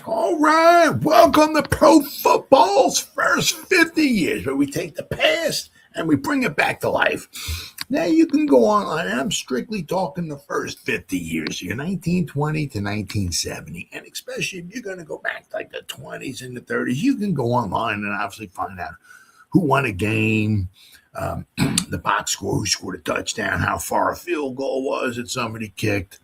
All right, welcome to Pro Football's first 50 years, where we take the past and we bring it back to life. Now, you can go online, and I'm strictly talking the first 50 years here, 1920 to 1970. And especially if you're going to go back to like the 20s and the 30s, you can go online and obviously find out who won a game, the box score, who scored a touchdown, how far a field goal was that somebody kicked,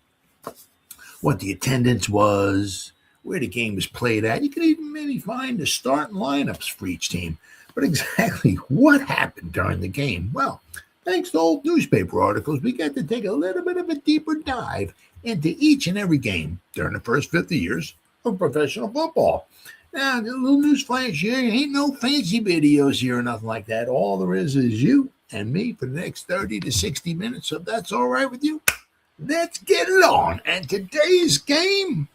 what the attendance was, where the game was played at. You can even maybe find the starting lineups for each team. But exactly what happened during the game? Well, thanks to old newspaper articles, we get to take a little bit of a deeper dive into each and every game during the first 50 years of professional football. Now, a little news flash here. Ain't no fancy videos here or nothing like that. All there is you and me for the next 30 to 60 minutes. So if that's all right with you, let's get it on. And today's game,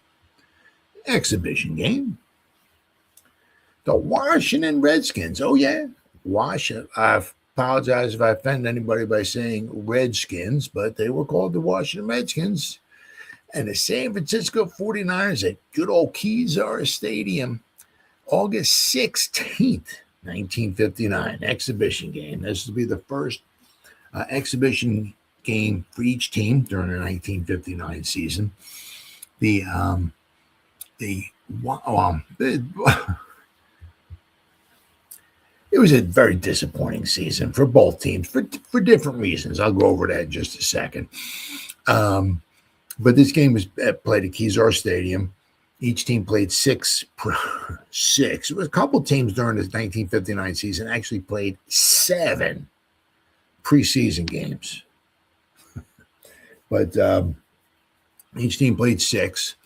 exhibition game, the Washington Redskins. Oh, yeah, Washington. I apologize if I offend anybody by saying Redskins, but they were called the Washington Redskins. And the San Francisco 49ers at good old Kezar Stadium, August 16th, 1959, exhibition game. This will be the first exhibition game for each team during the 1959 season. It was a very disappointing season for both teams for different reasons. I'll go over that in just a second. But this game was played at Kezar Stadium. Each team played six. It was a couple teams during this 1959 season actually played 7 preseason games. But each team played 6.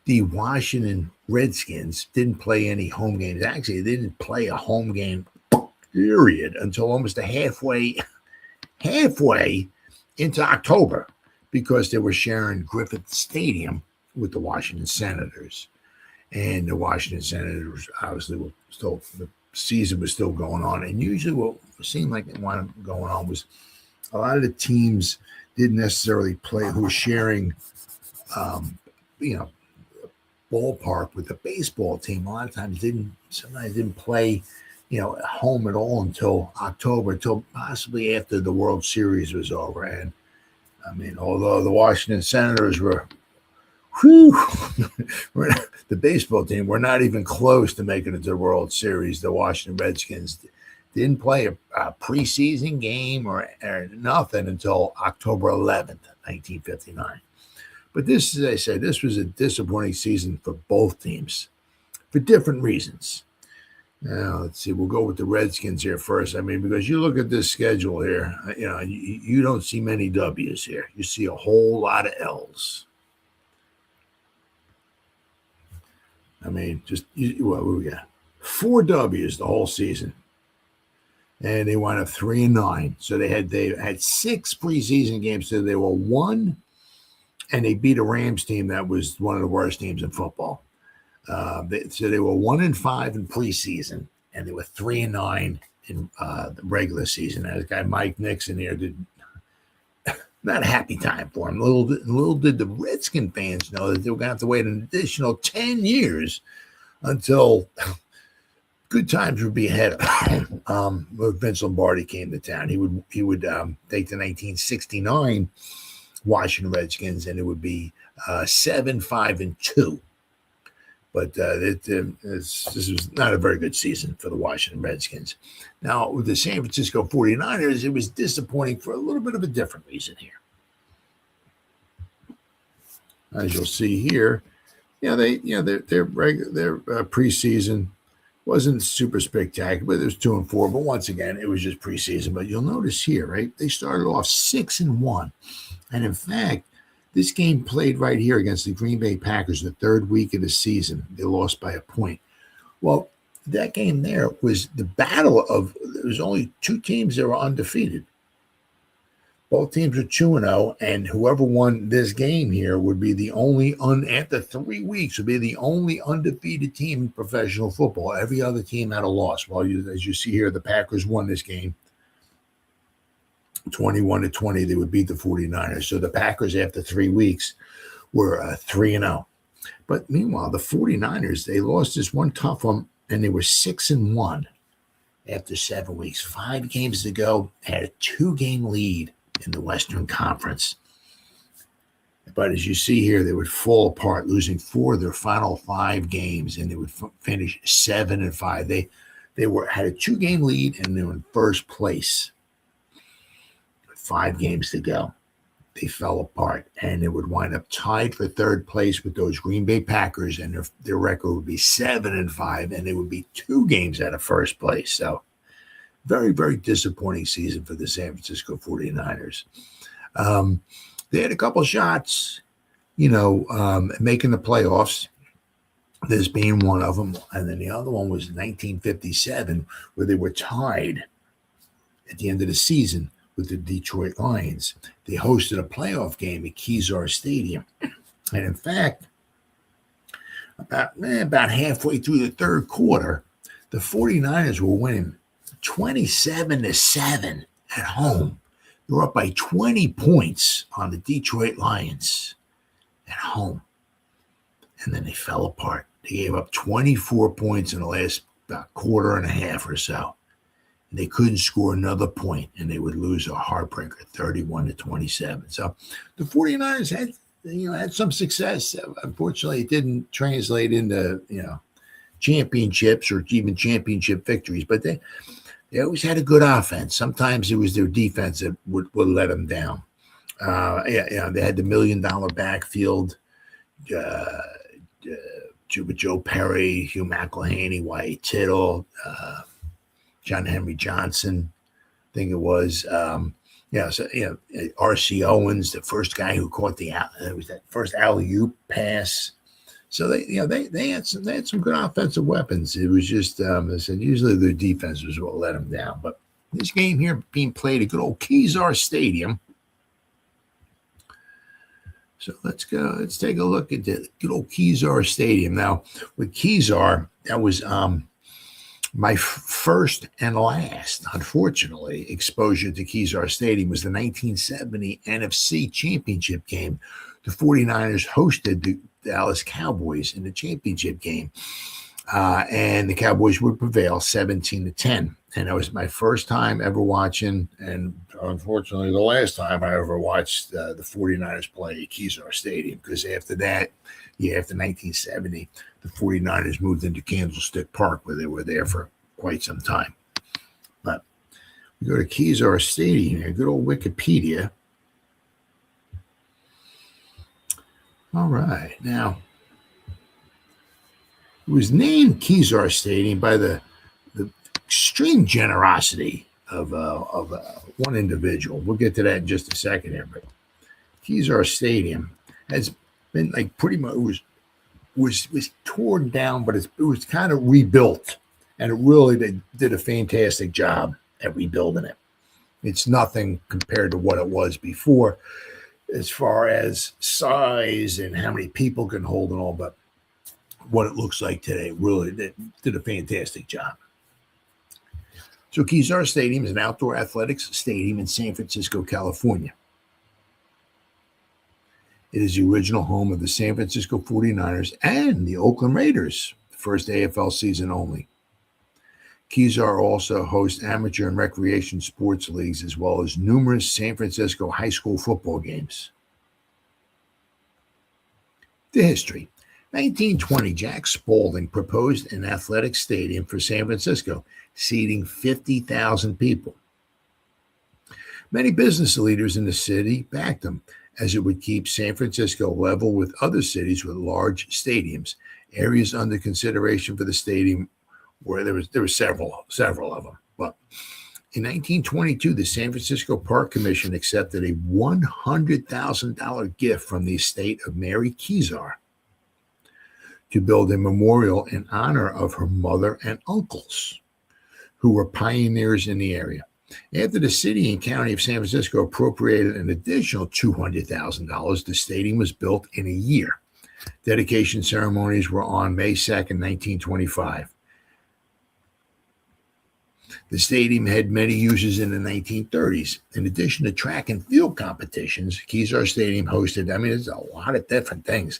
The Washington Redskins didn't play any home games. Actually, they didn't play a home game, period, until almost halfway into October, because they were sharing Griffith Stadium with the Washington Senators. And the Washington Senators obviously were still, the season was still going on. And usually what seemed like it was going on was a lot of the teams didn't necessarily play, who were sharing, ballpark with the baseball team. A lot of times sometimes didn't play, at home at all until October, until possibly after the World Series was over. And I mean, although the Washington Senators were, the baseball team were not even close to making it to the World Series, the Washington Redskins didn't play a preseason game or nothing until October 11th, 1959. But this, as I said, this was a disappointing season for both teams for different reasons. Now, let's see. We'll go with the Redskins here first. I mean, because you look at this schedule here, you don't see many W's here. You see a whole lot of L's. I mean, what we got? 4 W's the whole season. And they wound up 3-9. So they had 6 preseason games. So they were 1. And they beat a Rams team that was one of the worst teams in football. So they were 1-5 in preseason, and they were 3-9 in the regular season. That guy Mike Nixon here did not a happy time for him. Little did the Redskin fans know that they were going to have to wait an additional 10 years until good times would be ahead of them. Vince Lombardi came to town. He would take the 1969 Washington Redskins, and it would be 7-5-2. But this was not a very good season for the Washington Redskins. Now, with the San Francisco 49ers, it was disappointing for a little bit of a different reason here. As you'll see here, their preseason wasn't super spectacular, but it was 2-4. But once again, it was just preseason. But you'll notice here, right? They started off 6-1. And in fact, this game played right here against the Green Bay Packers the 3rd week of the season. They lost by a point. Well, that game there was the battle of, there was only 2 teams that were undefeated. Both teams were 2-0, and whoever won this game here would be the only, after 3 weeks, would be the only undefeated team in professional football. Every other team had a loss. Well, as you see here, the Packers won this game 21-20. They would beat the 49ers. So the Packers, after 3 weeks, were 3-0. But meanwhile, the 49ers, they lost this one tough one, and they were 6-1 after 7 weeks. 5 games to go, had a 2-game lead in the Western Conference. But as you see here, they would fall apart, losing 4 of their final 5 games, and they would finish 7-5. They had a 2-game lead, and they were in first place with 5 games to go. They fell apart, and they would wind up tied for third place with those Green Bay Packers, and their record would be 7-5, and they would be 2 games out of first place. So very, very disappointing season for the San Francisco 49ers. They had a couple shots, making the playoffs, this being one of them, and then the other one was 1957, where they were tied at the end of the season with the Detroit Lions. They hosted a playoff game at Kezar Stadium. And in fact, about halfway through the third quarter, the 49ers were winning 27-7 at home. They were up by 20 points on the Detroit Lions at home. And then they fell apart. They gave up 24 points in the last about quarter and a half or so. They couldn't score another point, and they would lose a heartbreaker, 31-27. So the 49ers had some success. Unfortunately, it didn't translate into championships or even championship victories. But they always had a good offense. Sometimes it was their defense that would let them down. They had the $1 million backfield. Joe Perry, Hugh McElhaney, Wyatt Tittle. John Henry Johnson, I think it was. R.C. Owens, the first guy who caught that first alley-oop pass. So they had some good offensive weapons. It was just, I said, usually their defense was what let them down. But this game here being played at good old Kezar Stadium. So let's go. Let's take a look at the good old Kezar Stadium. Now, with Kezar, that was my first and last, unfortunately, exposure to Kezar Stadium was the 1970 NFC Championship game. The 49ers hosted the Dallas Cowboys in the championship game, and the Cowboys would prevail 17-10. And that was my first time ever watching, and unfortunately the last time I ever watched the 49ers play at Kezar Stadium, because after that, after 1970, the 49ers moved into Candlestick Park, where they were there for quite some time. But we go to Kezar Stadium here, good old Wikipedia. All right. Now, it was named Kezar Stadium by the extreme generosity of one individual. We'll get to that in just a second here. But Kezar Stadium has been pretty much was torn down, but it was kind of rebuilt, and it really did a fantastic job at rebuilding it. It's nothing compared to what it was before, as far as size and how many people can hold and all, but what it looks like today really did a fantastic job. So Kezar Stadium is an outdoor athletics stadium in San Francisco, California. It is the original home of the San Francisco 49ers and the Oakland Raiders, the first AFL season only. Kezar also hosts amateur and recreation sports leagues, as well as numerous San Francisco high school football games. The history. 1920, Jack Spaulding proposed an athletic stadium for San Francisco, seating 50,000 people. Many business leaders in the city backed him, as it would keep San Francisco level with other cities with large stadiums. Areas under consideration for the stadium where there were several of them. But in 1922, the San Francisco Park Commission accepted a $100,000 gift from the estate of Mary Kezar to build a memorial in honor of her mother and uncles, who were pioneers in the area. After the city and county of San Francisco appropriated an additional $200,000, the stadium was built in a year. Dedication ceremonies were on May 2nd, 1925. The stadium had many uses in the 1930s. In addition to track and field competitions, Kezar Stadium hosted, there's a lot of different things.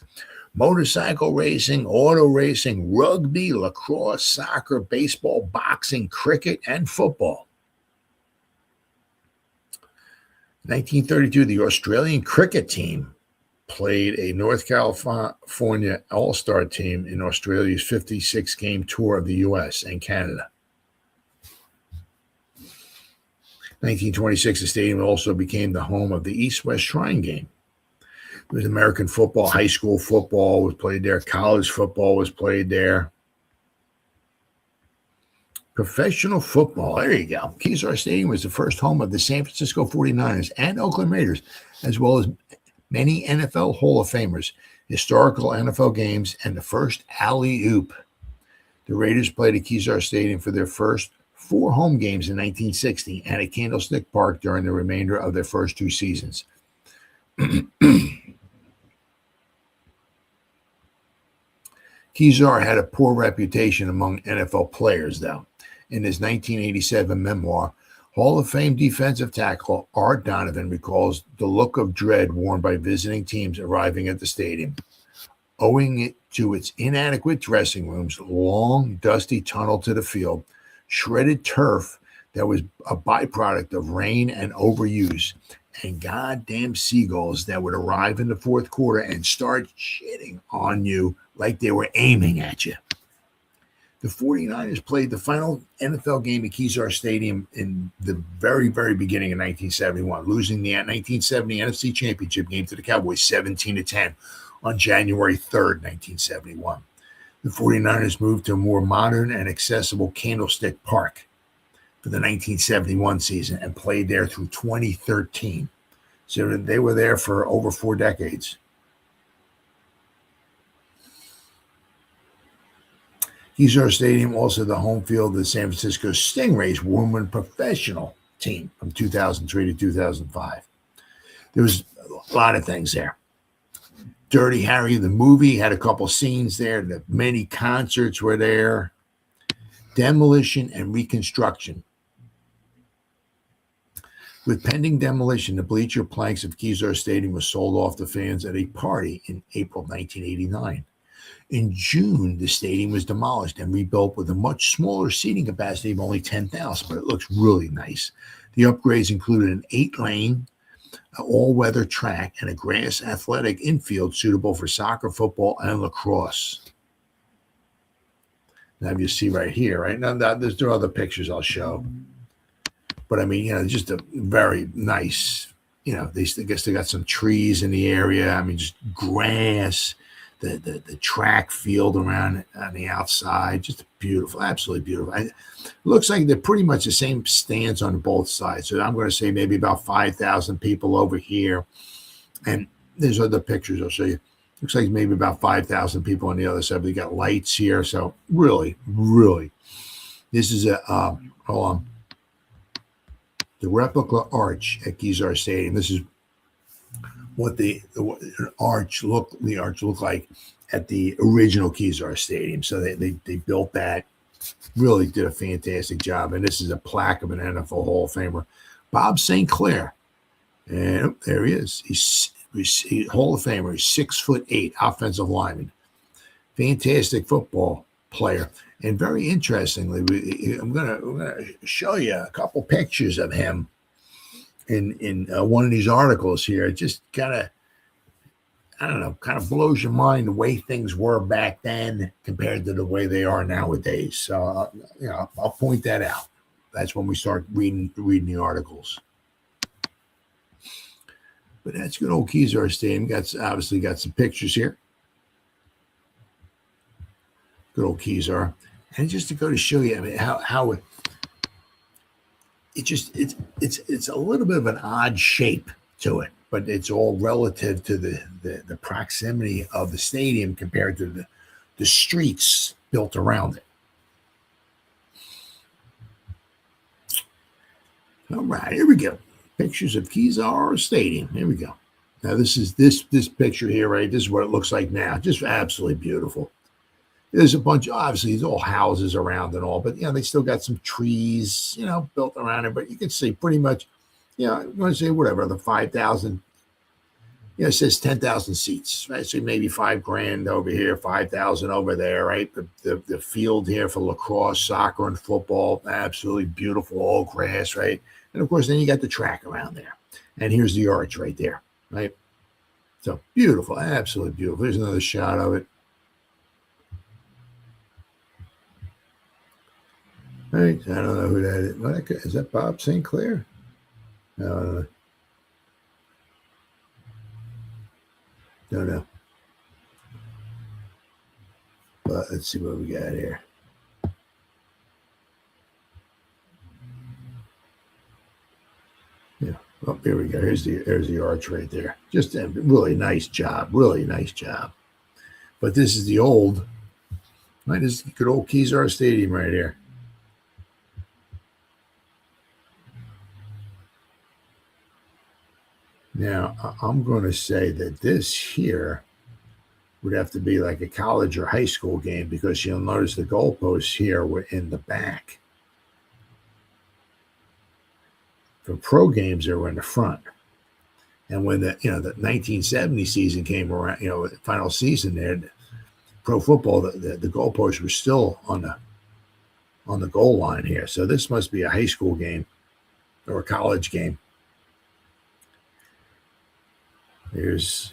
motorcycle racing, auto racing, rugby, lacrosse, soccer, baseball, boxing, cricket, and football. 1932, the Australian cricket team played a North California All-Star team in Australia's 56-game tour of the U.S. and Canada. 1926, the stadium also became the home of the East-West Shrine Game. It was American football, high school football was played there, college football was played there. Professional football, there you go. Kezar Stadium was the first home of the San Francisco 49ers and Oakland Raiders, as well as many NFL Hall of Famers, historical NFL games, and the first alley-oop. The Raiders played at Kezar Stadium for their first 4 home games in 1960 and at Candlestick Park during the remainder of their first 2 seasons. Kezar had a poor reputation among NFL players, though. In his 1987 memoir, Hall of Fame defensive tackle Art Donovan recalls the look of dread worn by visiting teams arriving at the stadium, owing it to its inadequate dressing rooms, long, dusty tunnel to the field, shredded turf that was a byproduct of rain and overuse, and goddamn seagulls that would arrive in the fourth quarter and start shitting on you like they were aiming at you. The 49ers played the final NFL game at Kezar Stadium in the very, very beginning of 1971, losing the 1970 NFC Championship game to the Cowboys 17-10 on January 3rd, 1971. The 49ers moved to a more modern and accessible Candlestick Park for the 1971 season and played there through 2013. So they were there for over 4 decades. Kezar Stadium, also the home field of the San Francisco Stingrays women professional team from 2003 to 2005. There was a lot of things there. Dirty Harry, the movie, had a couple scenes there. The many concerts were there. Demolition and reconstruction. With pending demolition, the bleacher planks of Kezar Stadium were sold off to fans at a party in April 1989. In June, the stadium was demolished and rebuilt with a much smaller seating capacity of only 10,000, but it looks really nice. The upgrades included an 8-lane all-weather track and a grass athletic infield suitable for soccer, football, and lacrosse. Now you see right here, right? Now there are other pictures I'll show. But I mean, just a very nice, I guess they got some trees in the area. I mean, just grass. The track field around on the outside, just beautiful, absolutely beautiful. It looks like they're pretty much the same stands on both sides. So I'm going to say maybe about 5,000 people over here. And there's other pictures I'll show you. Looks like maybe about 5,000 people on the other side. They got lights here. So really, really, this is hold on. The replica arch at Kezar Stadium. This is what the arch looked like at the original Kezar Stadium. So they built that, really did a fantastic job. And this is a plaque of an NFL Hall of Famer, Bob St. Clair. And there he is. He's Hall of Famer. He's 6'8", offensive lineman. Fantastic football player. And very interestingly, I'm gonna show you a couple pictures of him in one of these articles here. It just kind of blows your mind the way things were back then compared to the way they are nowadays. So, I'll point that out. That's when we start reading the articles. But that's good old Kezar Stadium. Obviously got some pictures here. Good old Kezar. And just to go to show you, I mean, how it's a little bit of an odd shape to it, but it's all relative to the proximity of the stadium compared to the streets built around it. All right, here we go. Pictures of Kezar Stadium. Here we go. Now this is this picture here, right? This is what it looks like now. Just absolutely beautiful. There's a bunch, obviously, there's all houses around and all, but, they still got some trees, built around it. But you can see pretty much, I'm going to say whatever, the 5,000, it says 10,000 seats, right? So maybe $5,000 over here, 5,000 over there, right? The field here for lacrosse, soccer, and football, absolutely beautiful, all grass, right? And of course, then you got the track around there. And here's the arch right there, right? So beautiful, absolutely beautiful. There's another shot of it. Right, I don't know who that is. Is that Bob St. Clair? No, don't know. But let's see what we got here. Yeah. Oh, here we go. There's the arch right there. Just a really nice job. Really nice job. But this is the old, right? This is good old Kezar Stadium right here. Now, I'm going to say that this here would have to be like a college or high school game because you'll notice the goalposts here were in the back. For pro games, they were in the front. And when the 1970 season came around, final season there, pro football, the goalposts were still on the goal line here. So this must be a high school game or a college game. There's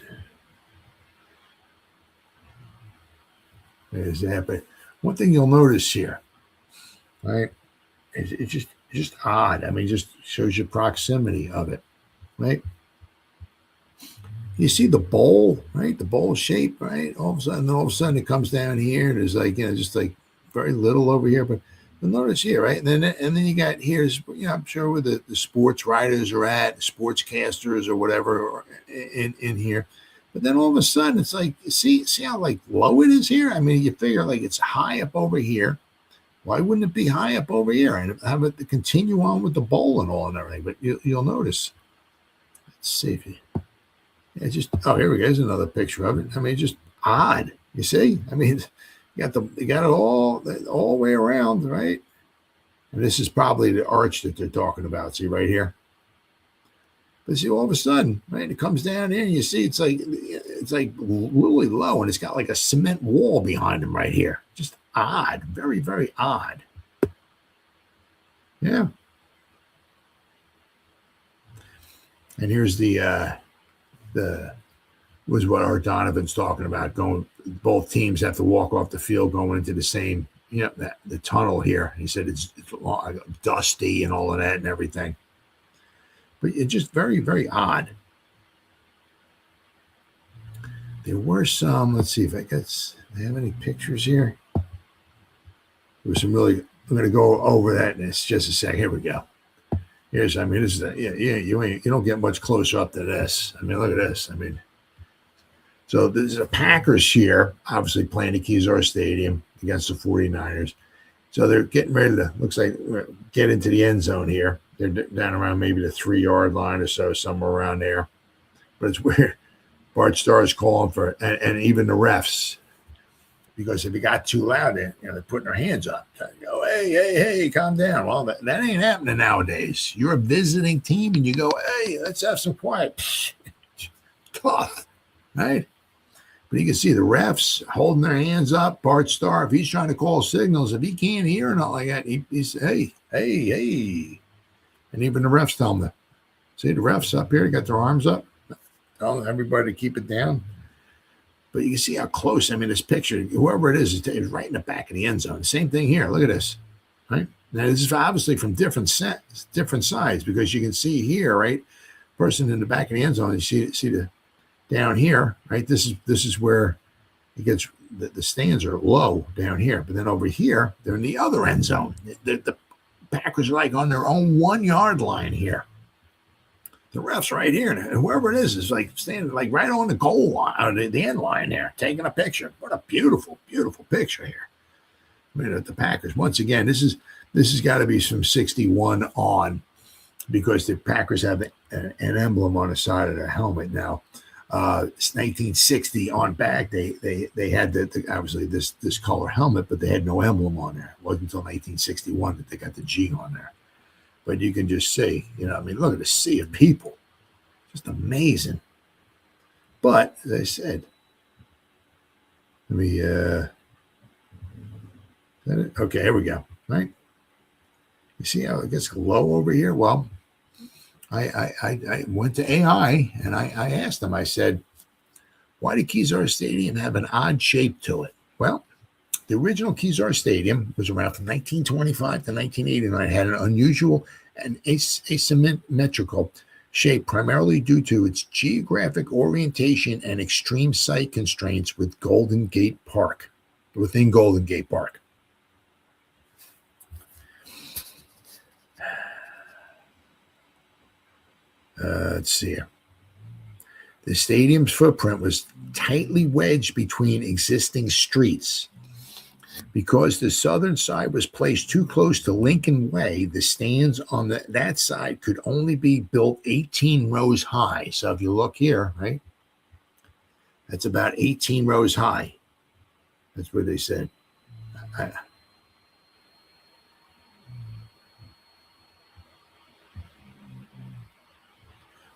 that. But one thing you'll notice here, right? It's just odd. I mean, it just shows you proximity of it, right? You see the bowl, right? The bowl shape, right? All of a sudden it comes down here, and there's just like very little over here. But notice here, right? And then you got here's, I'm sure where the sports writers are at, sportscasters or whatever in here. But then all of a sudden it's like, see how like low it is here? I mean, you figure like it's high up over here. Why wouldn't it be high up over here and have it continue on with the bowl and all and everything? But you'll notice. Let's see if you. Here we go. There's another picture of it. I mean, just odd. You see? I mean, you got it all the way around, right? And this is probably the arch that they're talking about. See right here. But see, all of a sudden, right, it comes down here, and you see it's like really low, and it's got like a cement wall behind them right here. Just odd, very, very odd. Yeah. And here's was what Art Donovan's talking about. Both teams have to walk off the field going into the same, the tunnel here. He said it's dusty and all of that and everything. But it's just very, very odd. There were some, let's see if I have any pictures here. There was some really, I'm going to go over that in just a second. Here we go. This is you don't get much closer up to this. I mean, look at this. I mean, so there's the Packers here, obviously playing at Kezar Stadium against the 49ers. So they're getting ready to, looks like, get into the end zone here. They're down around maybe the 3-yard line or so, somewhere around there. But it's weird. Bart Starr is calling for, and even the refs, because if it got too loud, they're putting their hands up. Go, hey, calm down. Well, that ain't happening nowadays. You're a visiting team, and you go, hey, let's have some quiet. Tough, right? But you can see the refs holding their hands up. Bart Starr, if he's trying to call signals, if he can't hear or not like that, he's hey. And even the refs tell them see the refs up here, got their arms up, telling everybody to keep it down. But you can see how close, I mean, this picture, whoever it is right in the back of the end zone. Same thing here. Look at this, right? Now, this is obviously from different sides because you can see here, right? Person in the back of the end zone, you see the down here, right? This is where it gets, the stands are low down here. But then over here, they're in the other end zone. The Packers are like on their own 1-yard line here. The ref's right here, and whoever it is like standing like right on the goal line, the end line there, taking a picture. What a beautiful, beautiful picture here. I mean, at the Packers. Once again, this has got to be from 61 on, because the Packers have an emblem on the side of their helmet now. It's 1960 on back. They had obviously this color helmet, but they had no emblem on there. It wasn't until 1961 that they got the G on there. But you can just see, I mean, look at the sea of people. Just amazing. But as I said, let me okay, here we go. Right? You see how it gets low over here? Well, I went to AI and I asked them, I said, why did Kezar Stadium have an odd shape to it? Well, the original Kezar Stadium was around from 1925 to 1989. It had an unusual and asymmetrical shape, primarily due to its geographic orientation and extreme site constraints within Golden Gate Park. Let's see here. The stadium's footprint was tightly wedged between existing streets. Because the southern side was placed too close to Lincoln Way, the stands on that side could only be built 18 rows high. So if you look here, right, that's about 18 rows high. That's what they said.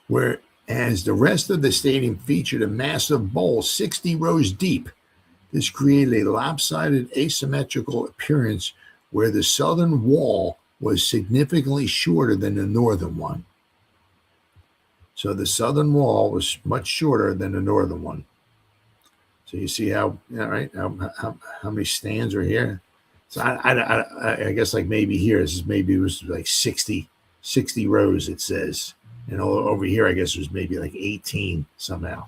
Whereas the rest of the stadium featured a massive bowl 60 rows deep. This created a lopsided asymmetrical appearance where the southern wall was significantly shorter than the northern one. So the southern wall was much shorter than the northern one. So you see how many stands are here? So I guess like maybe here, it was like 60 rows, it says. And over here, I guess it was maybe like 18 somehow.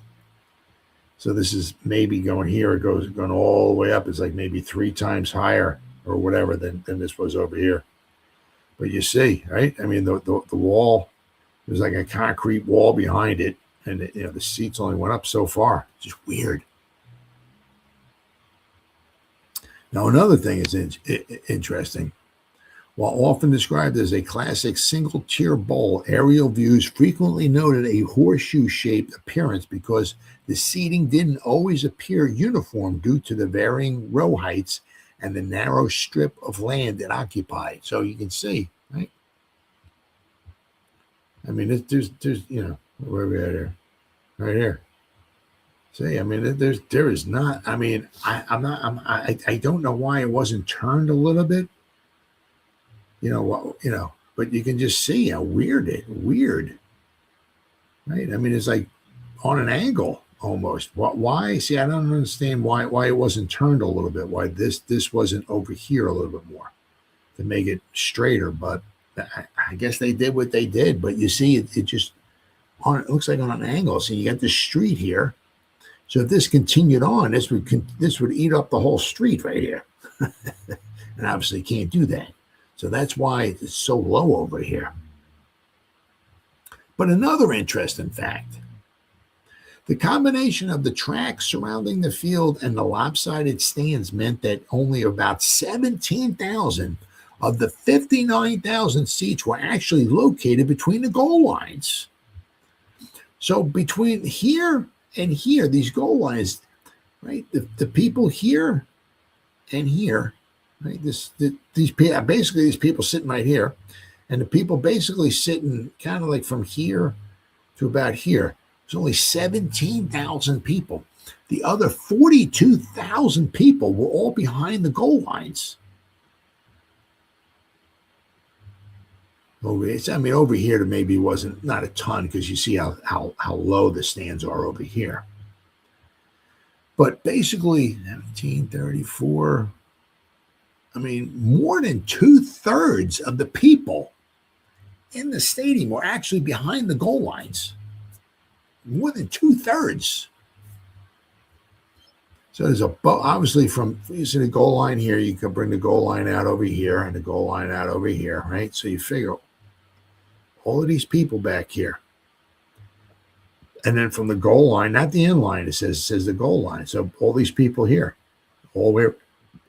So this is maybe going here, going all the way up. It's like maybe 3 times higher or whatever than this was over here. But you see, right? I mean, the wall, there's like a concrete wall behind it. And, the seats only went up so far. It's just weird. Now, another thing is interesting. While often described as a classic single-tier bowl, aerial views frequently noted a horseshoe-shaped appearance because the seating didn't always appear uniform due to the varying row heights and the narrow strip of land it occupied. So you can see, right? I mean, there's where are we at here? Right here. See, I mean, there is not. I mean, I don't know why it wasn't turned a little bit. But you can just see how weird, right? I mean, it's like on an angle almost. Why? See, I don't understand why it wasn't turned a little bit. Why this wasn't over here a little bit more to make it straighter. But I guess they did what they did. But you see, it just it looks like on an angle. So you got the street here. So if this continued on, this would eat up the whole street right here, and obviously can't do that. So that's why it's so low over here. But another interesting fact, the combination of the track surrounding the field and the lopsided stands meant that only about 17,000 of the 59,000 seats were actually located between the goal lines. So between here and here, these goal lines, right, the people here and here, right? These people sitting right here, and the people basically sitting kind of like from here to about here. There's only 17,000 people. The other 42,000 people were all behind the goal lines. Over here maybe wasn't not a ton because you see how low the stands are over here. But basically, 1934. I mean, more than 2/3 of the people in the stadium were actually behind the goal lines. More than 2/3. So there's obviously from using the goal line here, you can bring the goal line out over here and the goal line out over here, right? So you figure all of these people back here. And then from the goal line, not the end line, it says the goal line. So all these people here, all the way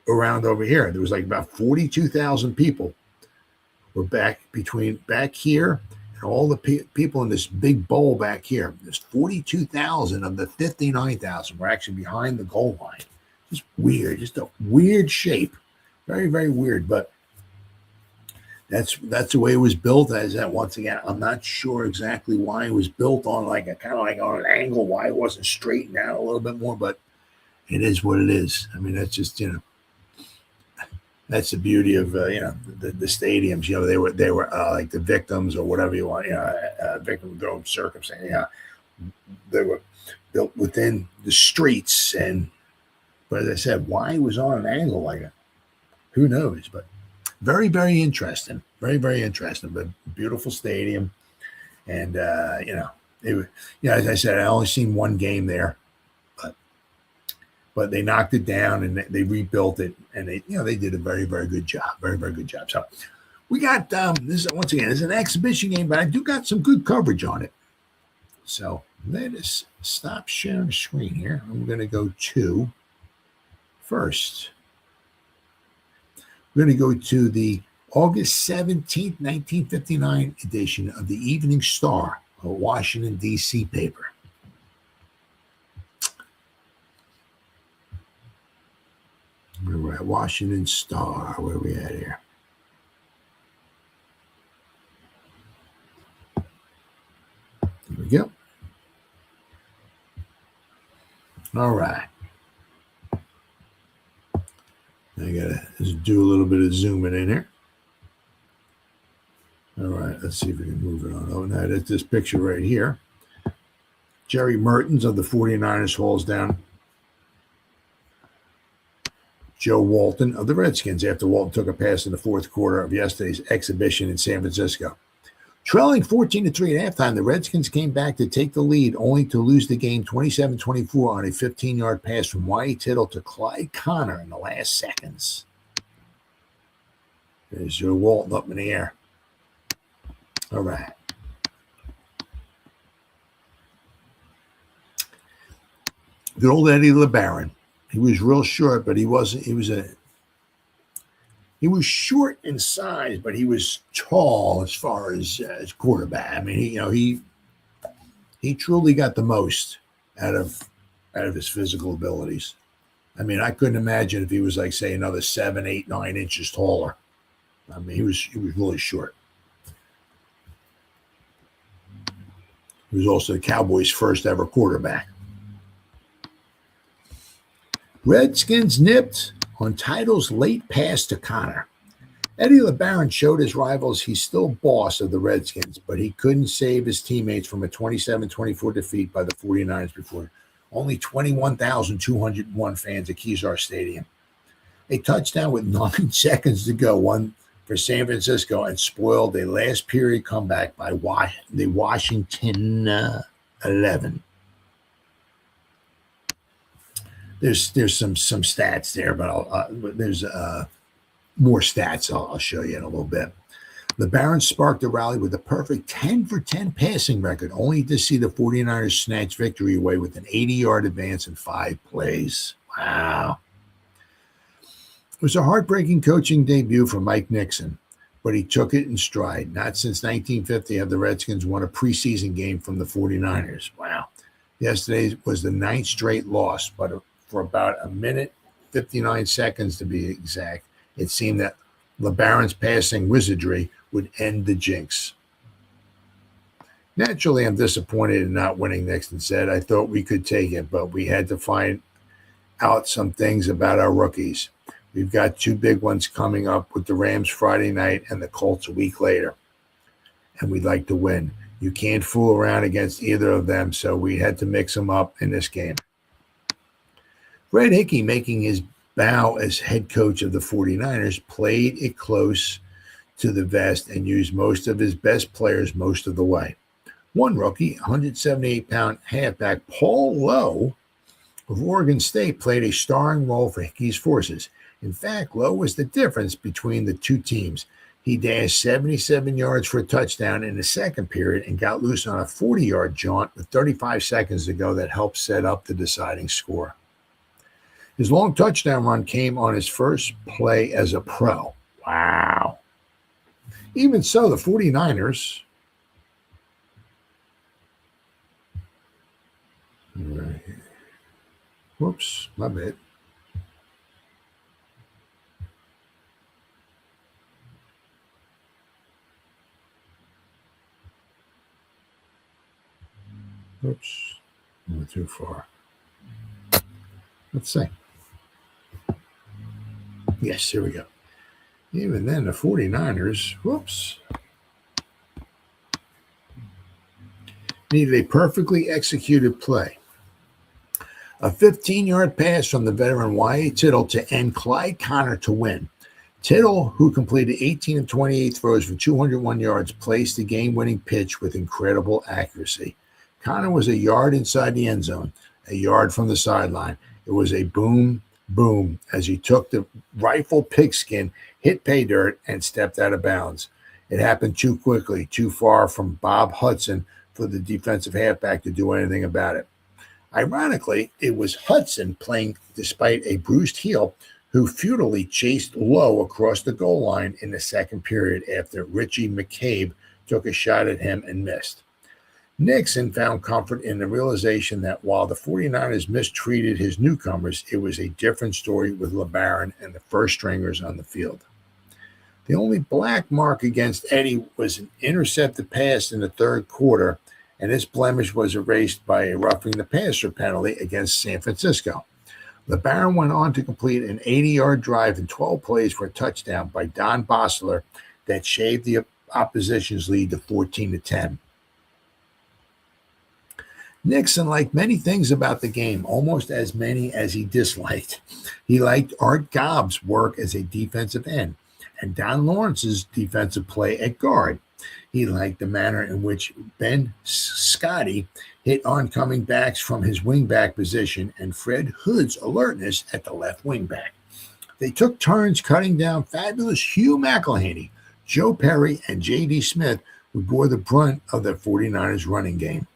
around over here. There was like about 42,000 people were back here and all the people in this big bowl back here. There's 42,000 of the 59,000 were actually behind the goal line. Just weird, just a weird shape. Very, very weird. But That's the way it was built. As that once again, I'm not sure exactly why it was built on like a kind of like on an angle, why it wasn't straightened out a little bit more, but it is what it is. I mean, that's just that's the beauty of the stadiums. They were like the victims or whatever you want. Victim of their own circumstance. They were built within the streets, but as I said, why it was on an angle like that, who knows? But very, very interesting. Very, very interesting. But beautiful stadium, and as I said, I only seen one game there, but they knocked it down and they rebuilt it, and they did a very, very good job. Very, very good job. So we got this once again. It's an exhibition game, but I do got some good coverage on it. So let us stop sharing the screen here. I'm going to go to first. We're going to go to the August 17th, 1959 edition of the Evening Star, a Washington, D.C. paper. We're at Washington Star. Where are we at here? There we go. All right. I gotta just do a little bit of zooming in here. All right, let's see if we can move it on. Oh, no, that's this picture right here. Jerry Mertens of the 49ers hauls down Joe Walton of the Redskins after Walton took a pass in the fourth quarter of yesterday's exhibition in San Francisco. Trailing 14-3 at halftime, the Redskins came back to take the lead, only to lose the game 27-24 on a 15-yard pass from Wyatt Tittle to Clyde Connor in the last seconds. There's Joe Walton up in the air. All right. Good old Eddie LeBaron. He was real short, but he wasn't. He was short in size, but he was tall as far as quarterback. I mean, he truly got the most out of his physical abilities. I mean, I couldn't imagine if he was like, say, another 7, 8, 9 inches taller. I mean, he was really short. He was also the Cowboys' first ever quarterback. Redskins nipped on Title's late pass to Connor. Eddie LeBaron showed his rivals he's still boss of the Redskins, but he couldn't save his teammates from a 27-24 defeat by the 49ers before only 21,201 fans at Kezar Stadium. A touchdown with 9 seconds to go, one for San Francisco, and spoiled a last period comeback by the Washington 11. There's some stats there, but there's more stats I'll show you in a little bit. LeBaron sparked a rally with a perfect 10-for-10 passing record, only to see the 49ers snatch victory away with an 80-yard advance in 5 plays. Wow. It was a heartbreaking coaching debut for Mike Nixon, but he took it in stride. Not since 1950 have the Redskins won a preseason game from the 49ers. Wow. Yesterday was the 9th straight loss, but for about a minute, 59 seconds to be exact, it seemed that LeBaron's passing wizardry would end the jinx. Naturally, I'm disappointed in not winning, Nixon said. I thought we could take it, but we had to find out some things about our rookies. We've got 2 big ones coming up with the Rams Friday night and the Colts a week later, and we'd like to win. You can't fool around against either of them, so we had to mix them up in this game. Fred Hickey, making his bow as head coach of the 49ers, played it close to the vest and used most of his best players most of the way. One rookie, 178-pound halfback Paul Lowe of Oregon State, played a starring role for Hickey's forces. In fact, Lowe was the difference between the two teams. He dashed 77 yards for a touchdown in the second period and got loose on a 40-yard jaunt with 35 seconds to go that helped set up the deciding score. His long touchdown run came on his first play as a pro. Wow. Even so, the 49ers. Right. Whoops, my bad. Oops, went too far. Let's see. Yes, here we go. Even then, the 49ers, whoops, needed a perfectly executed play. A 15-yard pass from the veteran Y.A. Tittle to end Clyde Connor to win. Tittle, who completed 18 of 28 throws for 201 yards, placed the game-winning pitch with incredible accuracy. Connor was a yard inside the end zone, a yard from the sideline. It was a boom, boom, as he took the rifle pigskin, hit pay dirt, and stepped out of bounds. It happened too quickly, too far from Bob Hudson for the defensive halfback to do anything about it. Ironically, it was Hudson playing despite a bruised heel who futilely chased low across the goal line in the second period after Richie McCabe took a shot at him and missed. Nixon found comfort in the realization that while the 49ers mistreated his newcomers, it was a different story with LeBaron and the first stringers on the field. The only black mark against Eddie was an intercepted pass in the third quarter, and this blemish was erased by a roughing the passer penalty against San Francisco. LeBaron went on to complete an 80-yard drive in 12 plays for a touchdown by Don Bosler that shaved the opposition's lead to 14-10. Nixon liked many things about the game, almost as many as he disliked. He liked Art Gobb's work as a defensive end and Don Lawrence's defensive play at guard. He liked the manner in which Ben Scotty hit oncoming backs from his wingback position and Fred Hood's alertness at the left wingback. They took turns cutting down fabulous Hugh McElhaney, Joe Perry, and J.D. Smith, who bore the brunt of the 49ers running game.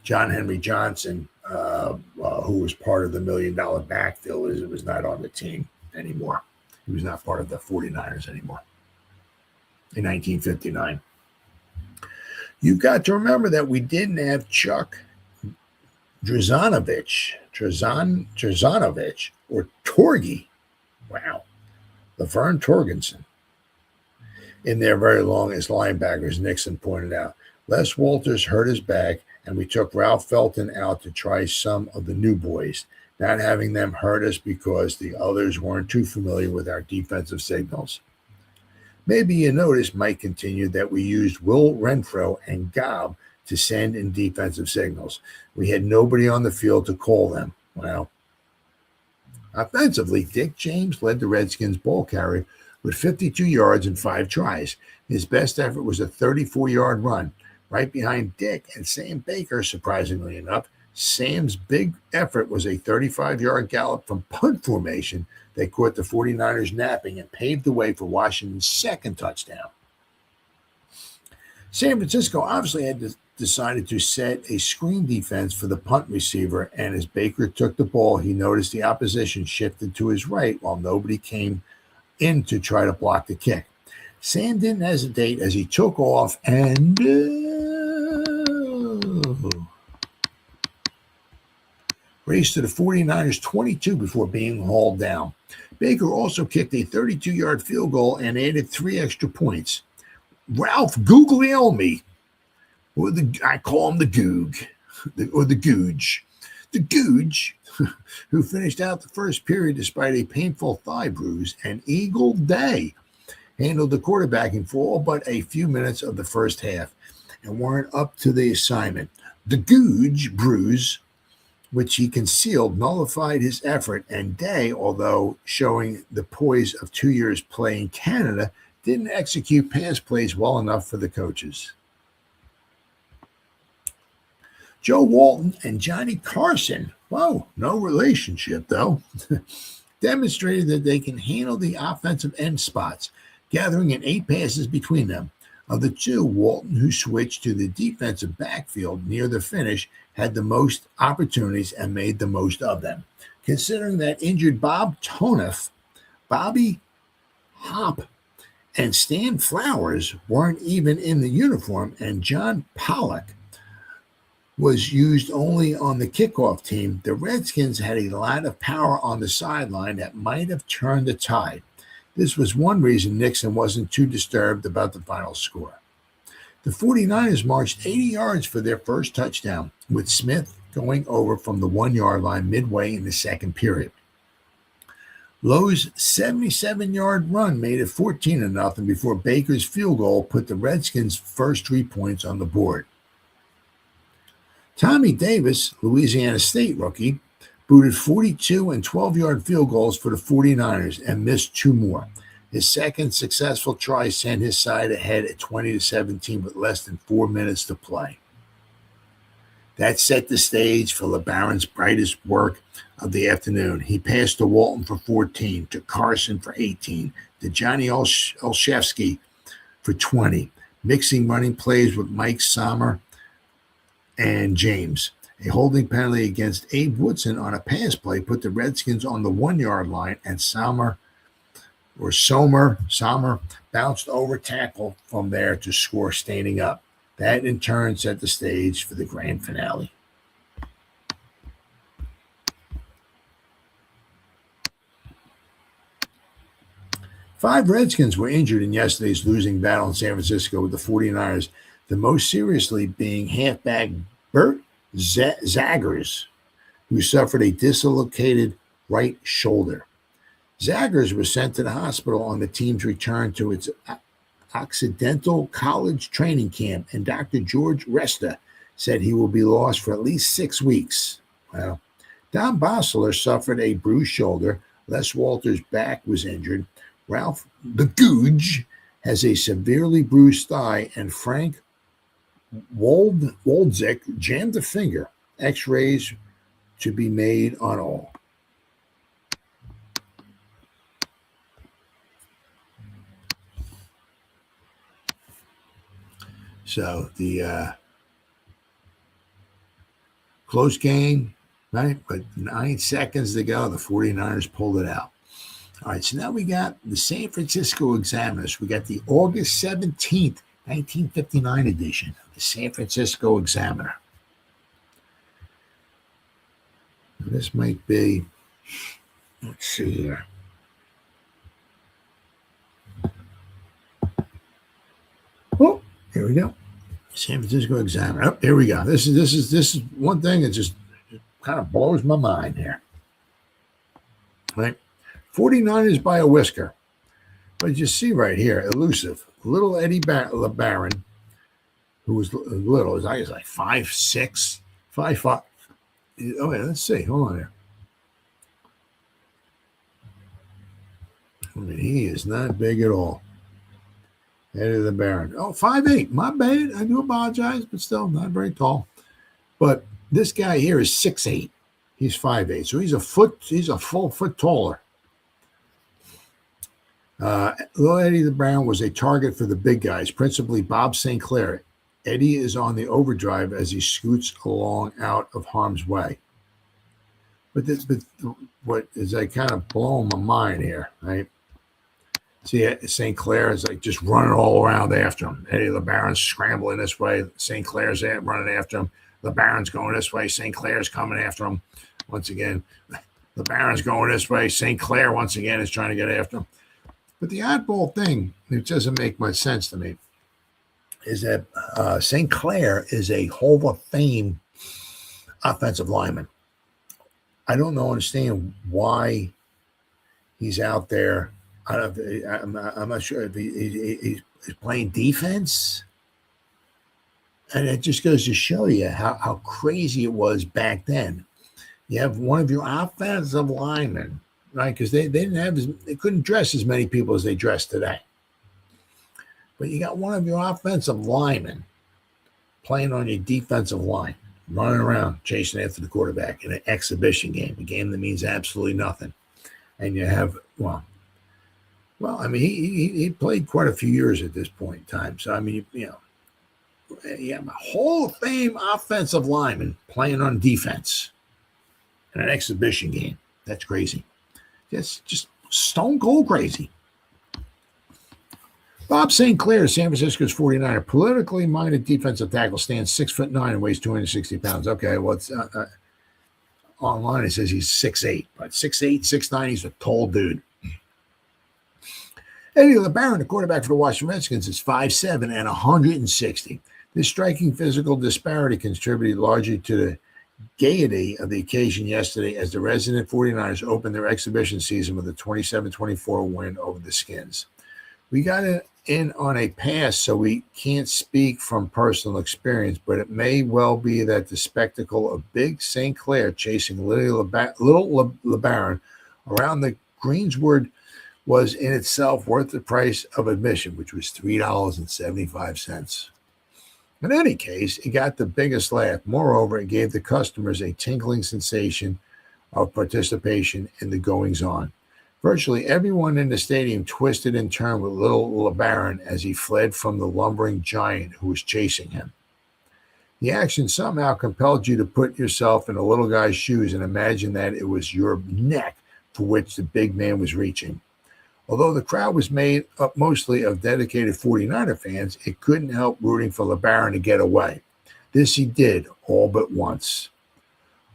John Henry Johnson, who was part of the $1 million backfield, was not on the team anymore. He was not part of the 49ers anymore in 1959. You've got to remember that we didn't have Chuck Drzanovich or Torgy. Wow. Laverne Torgensen in there very long as linebackers, Nixon pointed out. Les Walters hurt his back, and we took Ralph Felton out to try some of the new boys, not having them hurt us because the others weren't too familiar with our defensive signals. Maybe you noticed, Mike continued, that we used Will Renfro and Gobb to send in defensive signals. We had nobody on the field to call them. Well, offensively, Dick James led the Redskins ball carrier with 52 yards and 5 tries. His best effort was a 34-yard run. Right behind Dick and Sam Baker, surprisingly enough, Sam's big effort was a 35-yard gallop from punt formation that caught the 49ers napping and paved the way for Washington's second touchdown. San Francisco obviously had decided to set a screen defense for the punt receiver, and as Baker took the ball, he noticed the opposition shifted to his right while nobody came in to try to block the kick. Sam didn't hesitate as he took off and raced to the 49ers 22 before being hauled down. Baker also kicked a 32-yard field goal and added 3 extra points. Ralph Guglielmi, I call him the Goog, or the Googe. The Googe, who finished out the first period despite a painful thigh bruise, and Eagle Day handled the quarterbacking for all but a few minutes of the first half and weren't up to the assignment. The Googe bruise, which he concealed, nullified his effort, and Day, although showing the poise of 2 years play in Canada, didn't execute pass plays well enough for the coaches. Joe Walton and Johnny Carson, whoa, no relationship though, demonstrated that they can handle the offensive end spots, gathering in 8 passes between them. Of the two, Walton, who switched to the defensive backfield near the finish, had the most opportunities and made the most of them. Considering that injured Bob Toneff, Bobby Hop, and Stan Flowers weren't even in the uniform, and John Pollock was used only on the kickoff team, the Redskins had a lot of power on the sideline that might have turned the tide. This was one reason Nixon wasn't too disturbed about the final score. The 49ers marched 80 yards for their first touchdown, with Smith going over from the 1-yard line midway in the second period. Lowe's 77-yard run made it 14-0 before Baker's field goal put the Redskins' first 3 points on the board. Tommy Davis, Louisiana State rookie, booted 42 and 12-yard field goals for the 49ers and missed 2 more. His second successful try sent his side ahead at 20-17 with less than 4 minutes to play. That set the stage for LeBaron's brightest work of the afternoon. He passed to Walton for 14, to Carson for 18, to Johnny Olszewski for 20, mixing running plays with Mike Sommer and James. A holding penalty against Abe Woodson on a pass play put the Redskins on the 1-yard line, and Sommer bounced over tackle from there to score standing up. That in turn set the stage for the grand finale. Five Redskins were injured in yesterday's losing battle in San Francisco with the 49ers, the most seriously being halfback Bert Zaggers, who suffered a dislocated right shoulder. Zaggers was sent to the hospital on the team's return to its Occidental College training camp, and Dr. George Resta said he will be lost for at least 6 weeks. Well, Don Bossler suffered a bruised shoulder. Les Walters' back was injured. Ralph the Googe has a severely bruised thigh, and Frank Woldzik jammed a finger. X-rays to be made on all. So the close game, right? But 9 seconds to go, the 49ers pulled it out. All right, so now we got the San Francisco Examiners. We got the August 17th, 1959 edition of the San Francisco Examiner. This might be, let's see here. Oh, here we go. San Francisco Examiner. Oh, here we go. This is one thing that just kind of blows my mind here. Right? 49ers by a whisker. But you see right here, elusive. Little Eddie LeBaron, who was little, I guess like 5'6", 5'5". Oh, yeah, let's see. Hold on here. I mean, he is not big at all. Eddie LeBaron. Oh, 5'8". My bad. I do apologize, but still not very tall. But this guy here is 6'8". He's 5'8". So he's a full foot taller. Little Eddie LeBaron was a target for the big guys, principally Bob St. Clair. Eddie is on the overdrive as he scoots along out of harm's way. But what is like kind of blowing my mind here, right? See, St. Clair is like just running all around after him. Eddie LeBaron's scrambling this way. St. Clair's running after him. LeBaron's going this way. St. Clair's coming after him. Once again, LeBaron's going this way. St. Clair, once again, is trying to get after him. But the oddball thing, which doesn't make much sense to me, is that St. Clair is a Hall of Fame offensive lineman. I don't understand why he's out there. I'm not sure if he's playing defense. And it just goes to show you how crazy it was back then. You have one of your offensive linemen, right? Because they couldn't dress as many people as they dress today. But you got one of your offensive linemen playing on your defensive line, running around, chasing after the quarterback in an exhibition game, a game that means absolutely nothing. And you have, well, I mean, he played quite a few years at this point in time. So, I mean, you have a Hall of Fame offensive lineman playing on defense in an exhibition game. That's crazy. That's just stone cold crazy. Bob St. Clair, San Francisco's 49er, politically minded defensive tackle, stands 6'9" and weighs 260 pounds. Okay, well, it's, online it says he's 6'8", but 6'8", 6'9", he's a tall dude. Eddie LeBaron, the quarterback for the Washington Redskins, is 5'7" and 160. This striking physical disparity contributed largely to the gaiety of the occasion yesterday as the resident 49ers opened their exhibition season with a 27-24 win over the Skins. We got in on a pass, so we can't speak from personal experience, but it may well be that the spectacle of Big St. Clair chasing Little LeBaron around the greensward was in itself worth the price of admission, which was $3.75. In any case, it got the biggest laugh. Moreover, it gave the customers a tingling sensation of participation in the goings-on. Virtually everyone in the stadium twisted and turned with Little LeBaron as he fled from the lumbering giant who was chasing him. The action somehow compelled you to put yourself in the little guy's shoes and imagine that it was your neck for which the big man was reaching. Although the crowd was made up mostly of dedicated 49er fans, it couldn't help rooting for LeBaron to get away. This he did, all but once.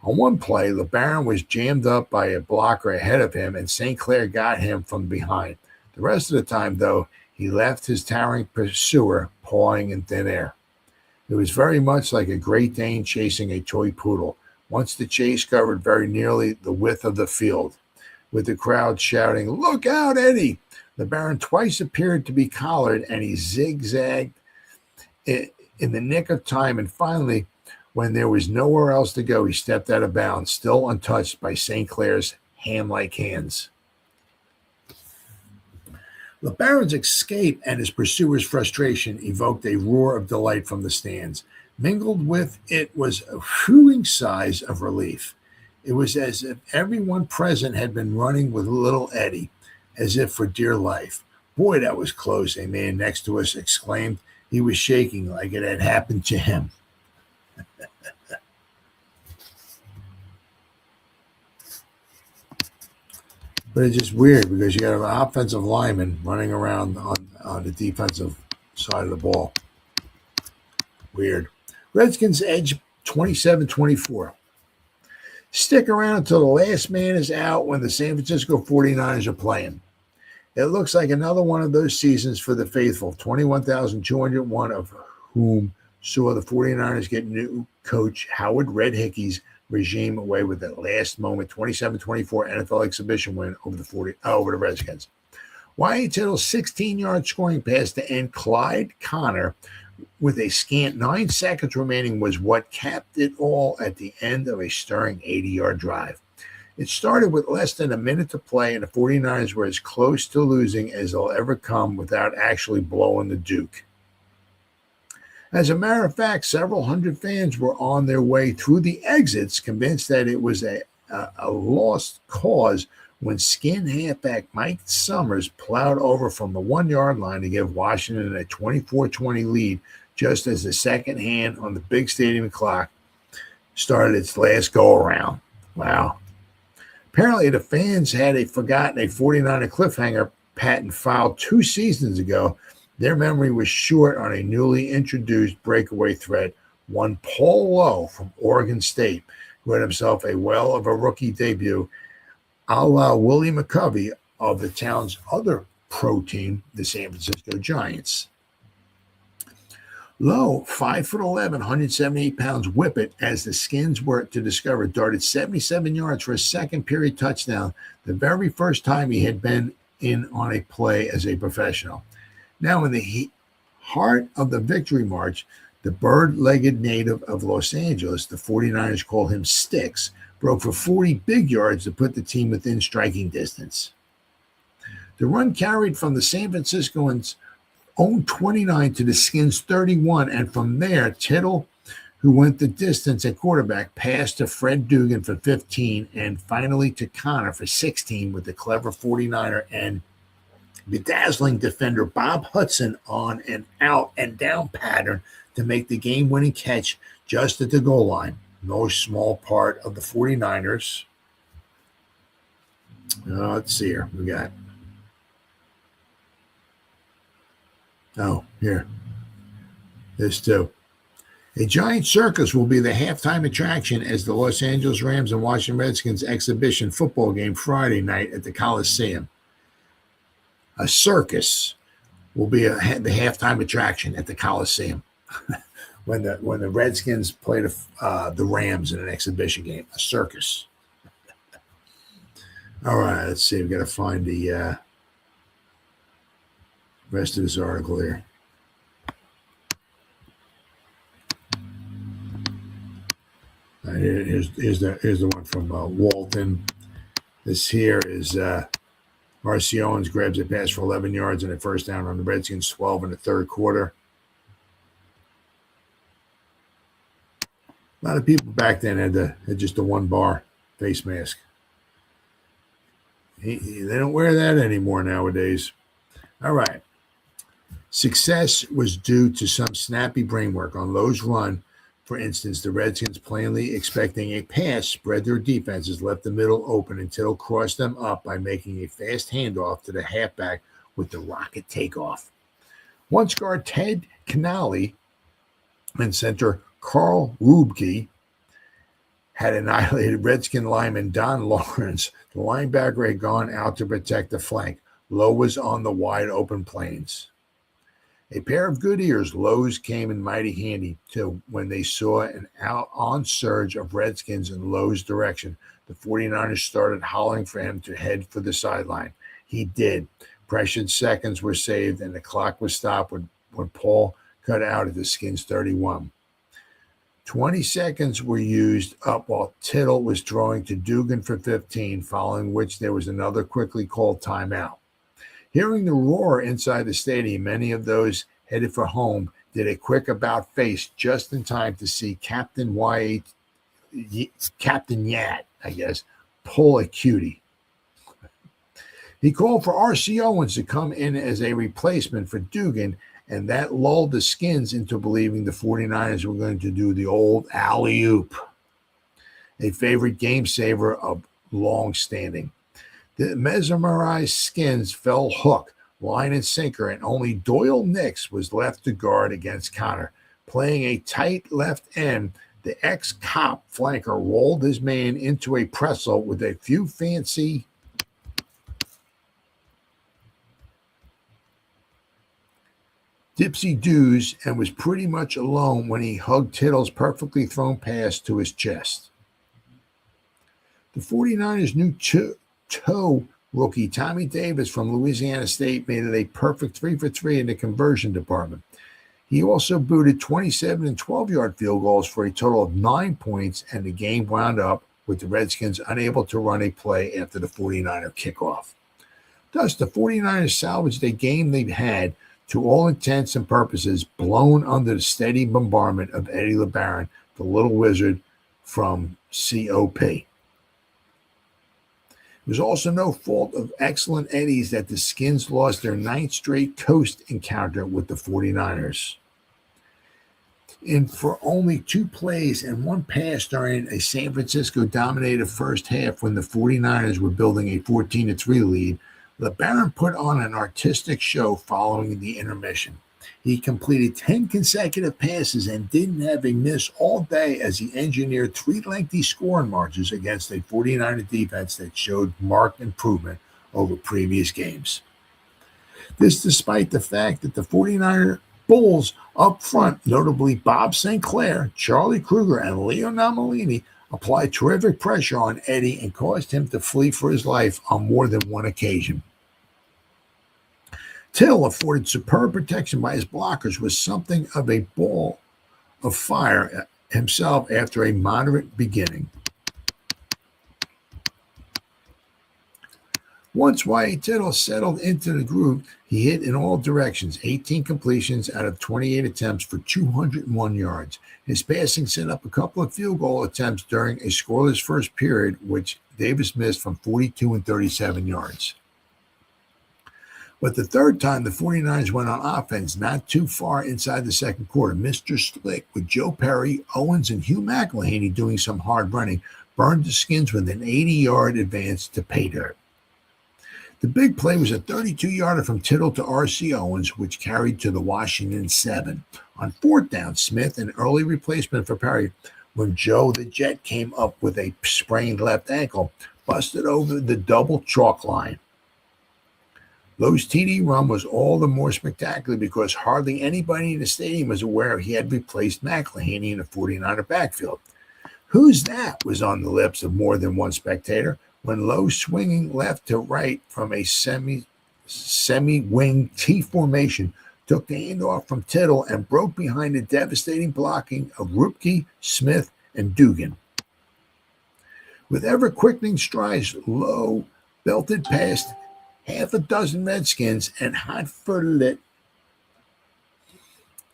On one play, LeBaron was jammed up by a blocker ahead of him, and St. Clair got him from behind. The rest of the time, though, he left his towering pursuer pawing in thin air. It was very much like a Great Dane chasing a toy poodle. Once the chase covered very nearly the width of the field, with the crowd shouting, "Look out, Eddie!" LeBaron twice appeared to be collared, and he zigzagged in the nick of time. And finally, when there was nowhere else to go, he stepped out of bounds, still untouched by St. Clair's ham-like hands. LeBaron's escape and his pursuer's frustration evoked a roar of delight from the stands. Mingled with it was a whooing sigh of relief. It was as if everyone present had been running with little Eddie, as if for dear life. "Boy, that was close," a man next to us exclaimed. He was shaking like it had happened to him. But it's just weird because you got an offensive lineman running around on the defensive side of the ball. Weird. Redskins edge 27-24. Stick around until the last man is out when the San Francisco 49ers are playing. It looks like another one of those seasons for the faithful, 21,201 of whom saw the 49ers get new coach Howard Red Hickey's regime away with that last-moment 27-24 NFL exhibition win over the Redskins. Y.A. Tittle's 16-yard scoring pass to end Clyde Connor with a scant 9 seconds remaining was what capped it all at the end of a stirring 80-yard drive. It started with less than a minute to play, and the 49ers were as close to losing as they'll ever come without actually blowing the Duke. As a matter of fact, several hundred fans were on their way through the exits, convinced that it was a lost cause when skin halfback Mike Summers plowed over from the 1-yard line to give Washington a 24-20 lead just as the second hand on the big stadium clock started its last go-around. Wow. Apparently, the fans had forgotten a 49er cliffhanger patent filed 2 seasons ago. Their memory was short on a newly introduced breakaway threat, one Paul Lowe from Oregon State, who had himself a well of a rookie debut, a la Willie McCovey of the town's other pro team, the San Francisco Giants. Lowe, 5'11", 178 pounds, whippet, as the Skins were to discover, darted 77 yards for a second-period touchdown, the very first time he had been in on a play as a professional. Now, in the heart of the victory march, the bird-legged native of Los Angeles, the 49ers call him Sticks, broke for 40 big yards to put the team within striking distance. The run carried from the San Franciscoans' own 29 to the Skins' 31, and from there, Tittle, who went the distance at quarterback, passed to Fred Dugan for 15, and finally to Connor for 16 with the clever 49er and bedazzling defender Bob Hudson on an out and down pattern to make the game-winning catch just at the goal line. No small part of the 49ers. Let's see here. We got. Oh, here. This too. A giant circus will be the halftime attraction as the Los Angeles Rams and Washington Redskins exhibition football game Friday night at the Coliseum. A circus will be the halftime attraction at the Coliseum when the Redskins play the Rams in an exhibition game. A circus. All right, let's see. We've got to find the rest of this article here. Here's the one from Walton. This here is R.C. Owens grabs a pass for 11 yards and a first down on the Redskins 12 in the third quarter. A lot of people back then had just a one-bar face mask. They don't wear that anymore nowadays. All right. Success was due to some snappy brain work on Lowe's run. For instance, the Redskins, plainly expecting a pass, spread their defenses, left the middle open until crossed them up by making a fast handoff to the halfback with the rocket takeoff. Once guard Ted Canali and center Carl Rubke had annihilated Redskin lineman Don Lawrence. The linebacker had gone out to protect the flank. Lowe was on the wide open plains. A pair of good ears, Lowe's came in mighty handy too when they saw an on surge of Redskins in Lowe's direction. The 49ers started hollering for him to head for the sideline. He did. Precious seconds were saved, and the clock was stopped when Paul cut out at the Skins 31. 20 seconds were used up while Tittle was throwing to Dugan for 15, following which there was another quickly called timeout. Hearing the roar inside the stadium, many of those headed for home did a quick about-face just in time to see Captain Yat, I guess, pull a cutie. He called for R.C. Owens to come in as a replacement for Dugan, and that lulled the Skins into believing the 49ers were going to do the old alley-oop, a favorite game saver of long standing. The mesmerized Skins fell hook, line and sinker, and only Doyle Nix was left to guard against Connor. Playing a tight left end, the ex-cop flanker rolled his man into a pretzel with a few fancy dipsy-doos and was pretty much alone when he hugged Tittle's perfectly thrown pass to his chest. The 49ers' new toe rookie Tommy Davis from Louisiana State made it a perfect 3 for 3 in the conversion department. He also booted 27 and 12-yard field goals for a total of 9 points, and the game wound up with the Redskins unable to run a play after the 49er kickoff. Thus, the 49ers salvaged a game they'd had, to all intents and purposes, blown under the steady bombardment of Eddie LeBaron, the little wizard from COP. It was also no fault of excellent Eddie's that the Skins lost their 9th straight coast encounter with the 49ers. And for only 2 plays and 1 pass during a San Francisco-dominated first half when the 49ers were building a 14-3 lead, LeBaron put on an artistic show following the intermission. He completed 10 consecutive passes and didn't have a miss all day as he engineered 3 lengthy scoring marches against a 49er defense that showed marked improvement over previous games. This despite the fact that the 49er Bulls up front, notably Bob St. Clair, Charlie Kruger, and Leo Namalini, applied terrific pressure on Eddie and caused him to flee for his life on more than one occasion. Till afforded superb protection by his blockers, was something of a ball of fire himself after a moderate beginning. Once Wyatt Tittle settled into the groove, he hit in all directions, 18 completions out of 28 attempts for 201 yards. His passing set up a couple of field goal attempts during a scoreless first period, which Davis missed from 42 and 37 yards. But the third time the 49ers went on offense, not too far inside the second quarter, Mr. Slick, with Joe Perry, Owens, and Hugh McElhaney doing some hard running, burned the Skins with an 80-yard advance to pay dirt. The big play was a 32-yarder from Tittle to R.C. Owens, which carried to the Washington 7. On 4th down, Smith, an early replacement for Perry, when Joe the Jet came up with a sprained left ankle, busted over the double chalk line. Lowe's TD run was all the more spectacular because hardly anybody in the stadium was aware he had replaced McElhaney in the 49er backfield. "Who's that?" was on the lips of more than one spectator when Lowe, swinging left to right from a semi-wing T formation, took the handoff from Tittle and broke behind the devastating blocking of Rupke, Smith, and Dugan. With ever-quickening strides, Lowe belted past half a dozen Redskins and hot-footed it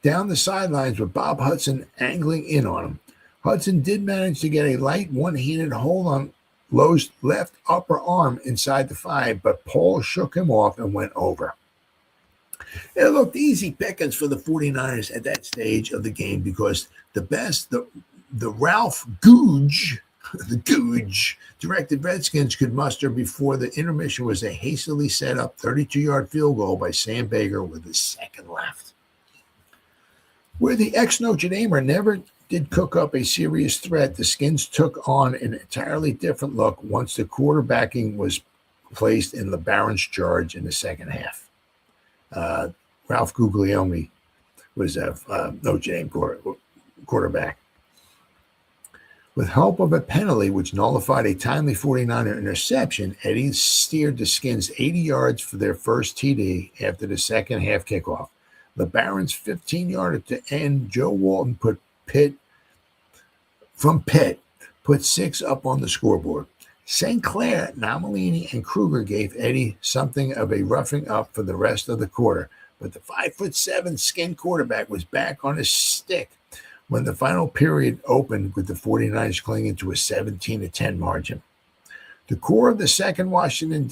down the sidelines with Bob Hudson angling in on him. Hudson did manage to get a light one-handed hold on Lowe's left upper arm inside the 5, but Paul shook him off and went over. It looked easy pickings for the 49ers at that stage of the game because the Ralph Googe, the Googe directed Redskins could muster before the intermission was a hastily set up 32-yard field goal by Sam Baker with a second left. Where the ex-Notre Damer never did cook up a serious threat, the Skins took on an entirely different look once the quarterbacking was placed in LeBaron's charge in the second half. Ralph Guglielmi was a Notre Dame quarterback. With help of a penalty which nullified a timely 49er interception, Eddie steered the Skins 80 yards for their first TD after the second half kickoff. LeBaron's 15-yarder to end, Joe Walton put 6 up on the scoreboard. St. Clair, Nomalini, and Kruger gave Eddie something of a roughing up for the rest of the quarter, but the 5'7" Skin quarterback was back on his stick when the final period opened with the 49ers clinging to a 17-10 margin. The core of the second Washington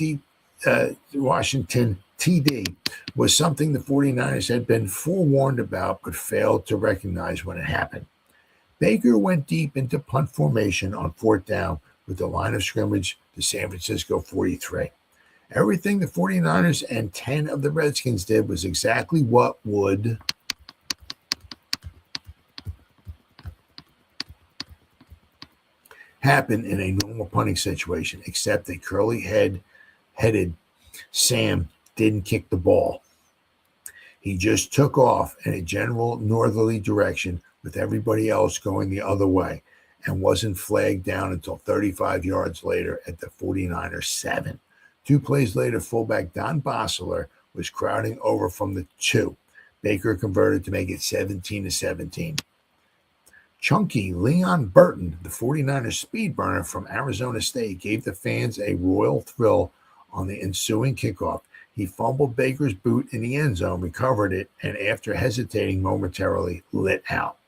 TD was something the 49ers had been forewarned about but failed to recognize when it happened. Baker went deep into punt formation on fourth down with the line of scrimmage to San Francisco 43. Everything the 49ers and 10 of the Redskins did was exactly what would happen in a normal punting situation, except that curly-headed Sam didn't kick the ball. He just took off in a general northerly direction with everybody else going the other way and wasn't flagged down until 35 yards later at the 49ers 7. 2 plays later, fullback Don Bosseler was crowding over from the 2. Baker converted to make it 17-17. Chunky Leon Burton, the 49ers speed burner from Arizona State, gave the fans a royal thrill on the ensuing kickoff. He fumbled Baker's boot in the end zone, recovered it, and after hesitating momentarily, lit out.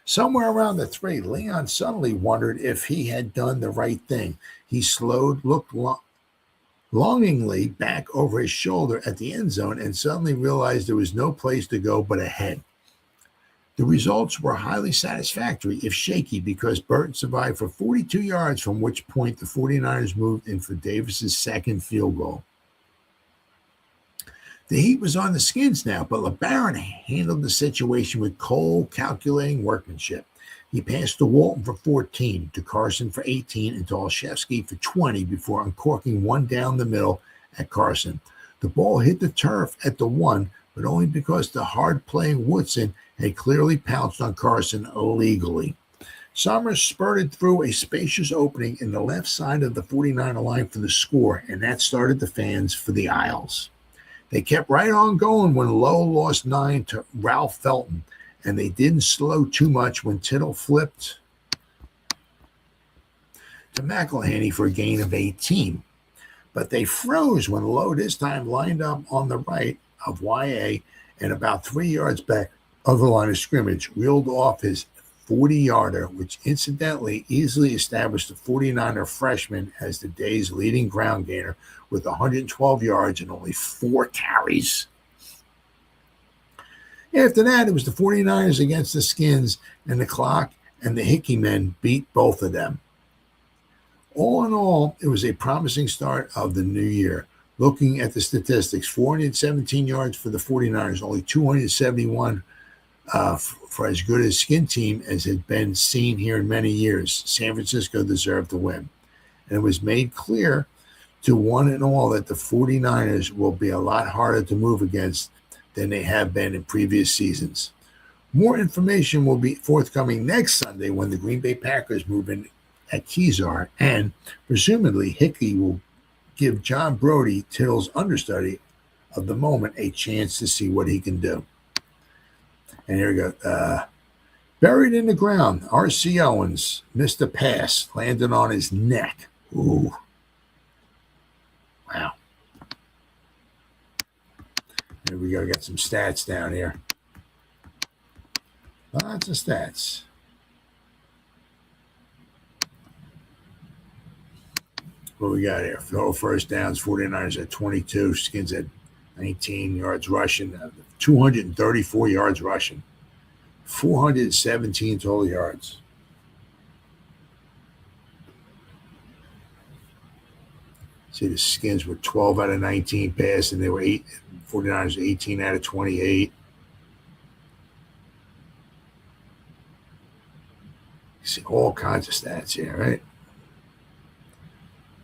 Somewhere around the 3, Leon suddenly wondered if he had done the right thing. He slowed, looked longingly back over his shoulder at the end zone, and suddenly realized there was no place to go but ahead. The results were highly satisfactory, if shaky, because Burton survived for 42 yards, from which point the 49ers moved in for Davis's second field goal. The heat was on the Skins now, but LeBaron handled the situation with cold, calculating workmanship. He passed to Walton for 14, to Carson for 18, and to Olszewski for 20 before uncorking one down the middle at Carson. The ball hit the turf at the 1, but only because the hard-playing Woodson had clearly pounced on Carson illegally. Summers spurted through a spacious opening in the left side of the 49er line for the score, and that started the fans for the Isles. They kept right on going when Lowe lost 9 to Ralph Felton, and they didn't slow too much when Tittle flipped to McElhaney for a gain of 18. But they froze when Lowe this time lined up on the right of YA and about 3 yards back of the line of scrimmage, reeled off his 40-yarder, which incidentally easily established the 49er freshman as the day's leading ground gainer with 112 yards and only 4 carries. After that, it was the 49ers against the Skins, and the clock and the Hickey men beat both of them. All in all, it was a promising start of the new year. Looking at the statistics, 417 yards for the 49ers, only 271 for as good a Skin team as had been seen here in many years. San Francisco deserved to win. And it was made clear to one and all that the 49ers will be a lot harder to move against than they have been in previous seasons. More information will be forthcoming next Sunday when the Green Bay Packers move in at Kezar, and presumably Hickey will give John Brody, Tittle's understudy of the moment, a chance to see what he can do. And here we go. Buried in the ground, R.C. Owens missed a pass, landed on his neck. Ooh. Wow. Here we go. Got some stats down here. Lots of stats. What we got here? Total first downs, 49ers at 22. Skins at 19 yards rushing. 234 yards rushing. 417 total yards. See, the Skins were 12 out of 19 pass, and they were 49ers 18 out of 28. You see all kinds of stats here, right?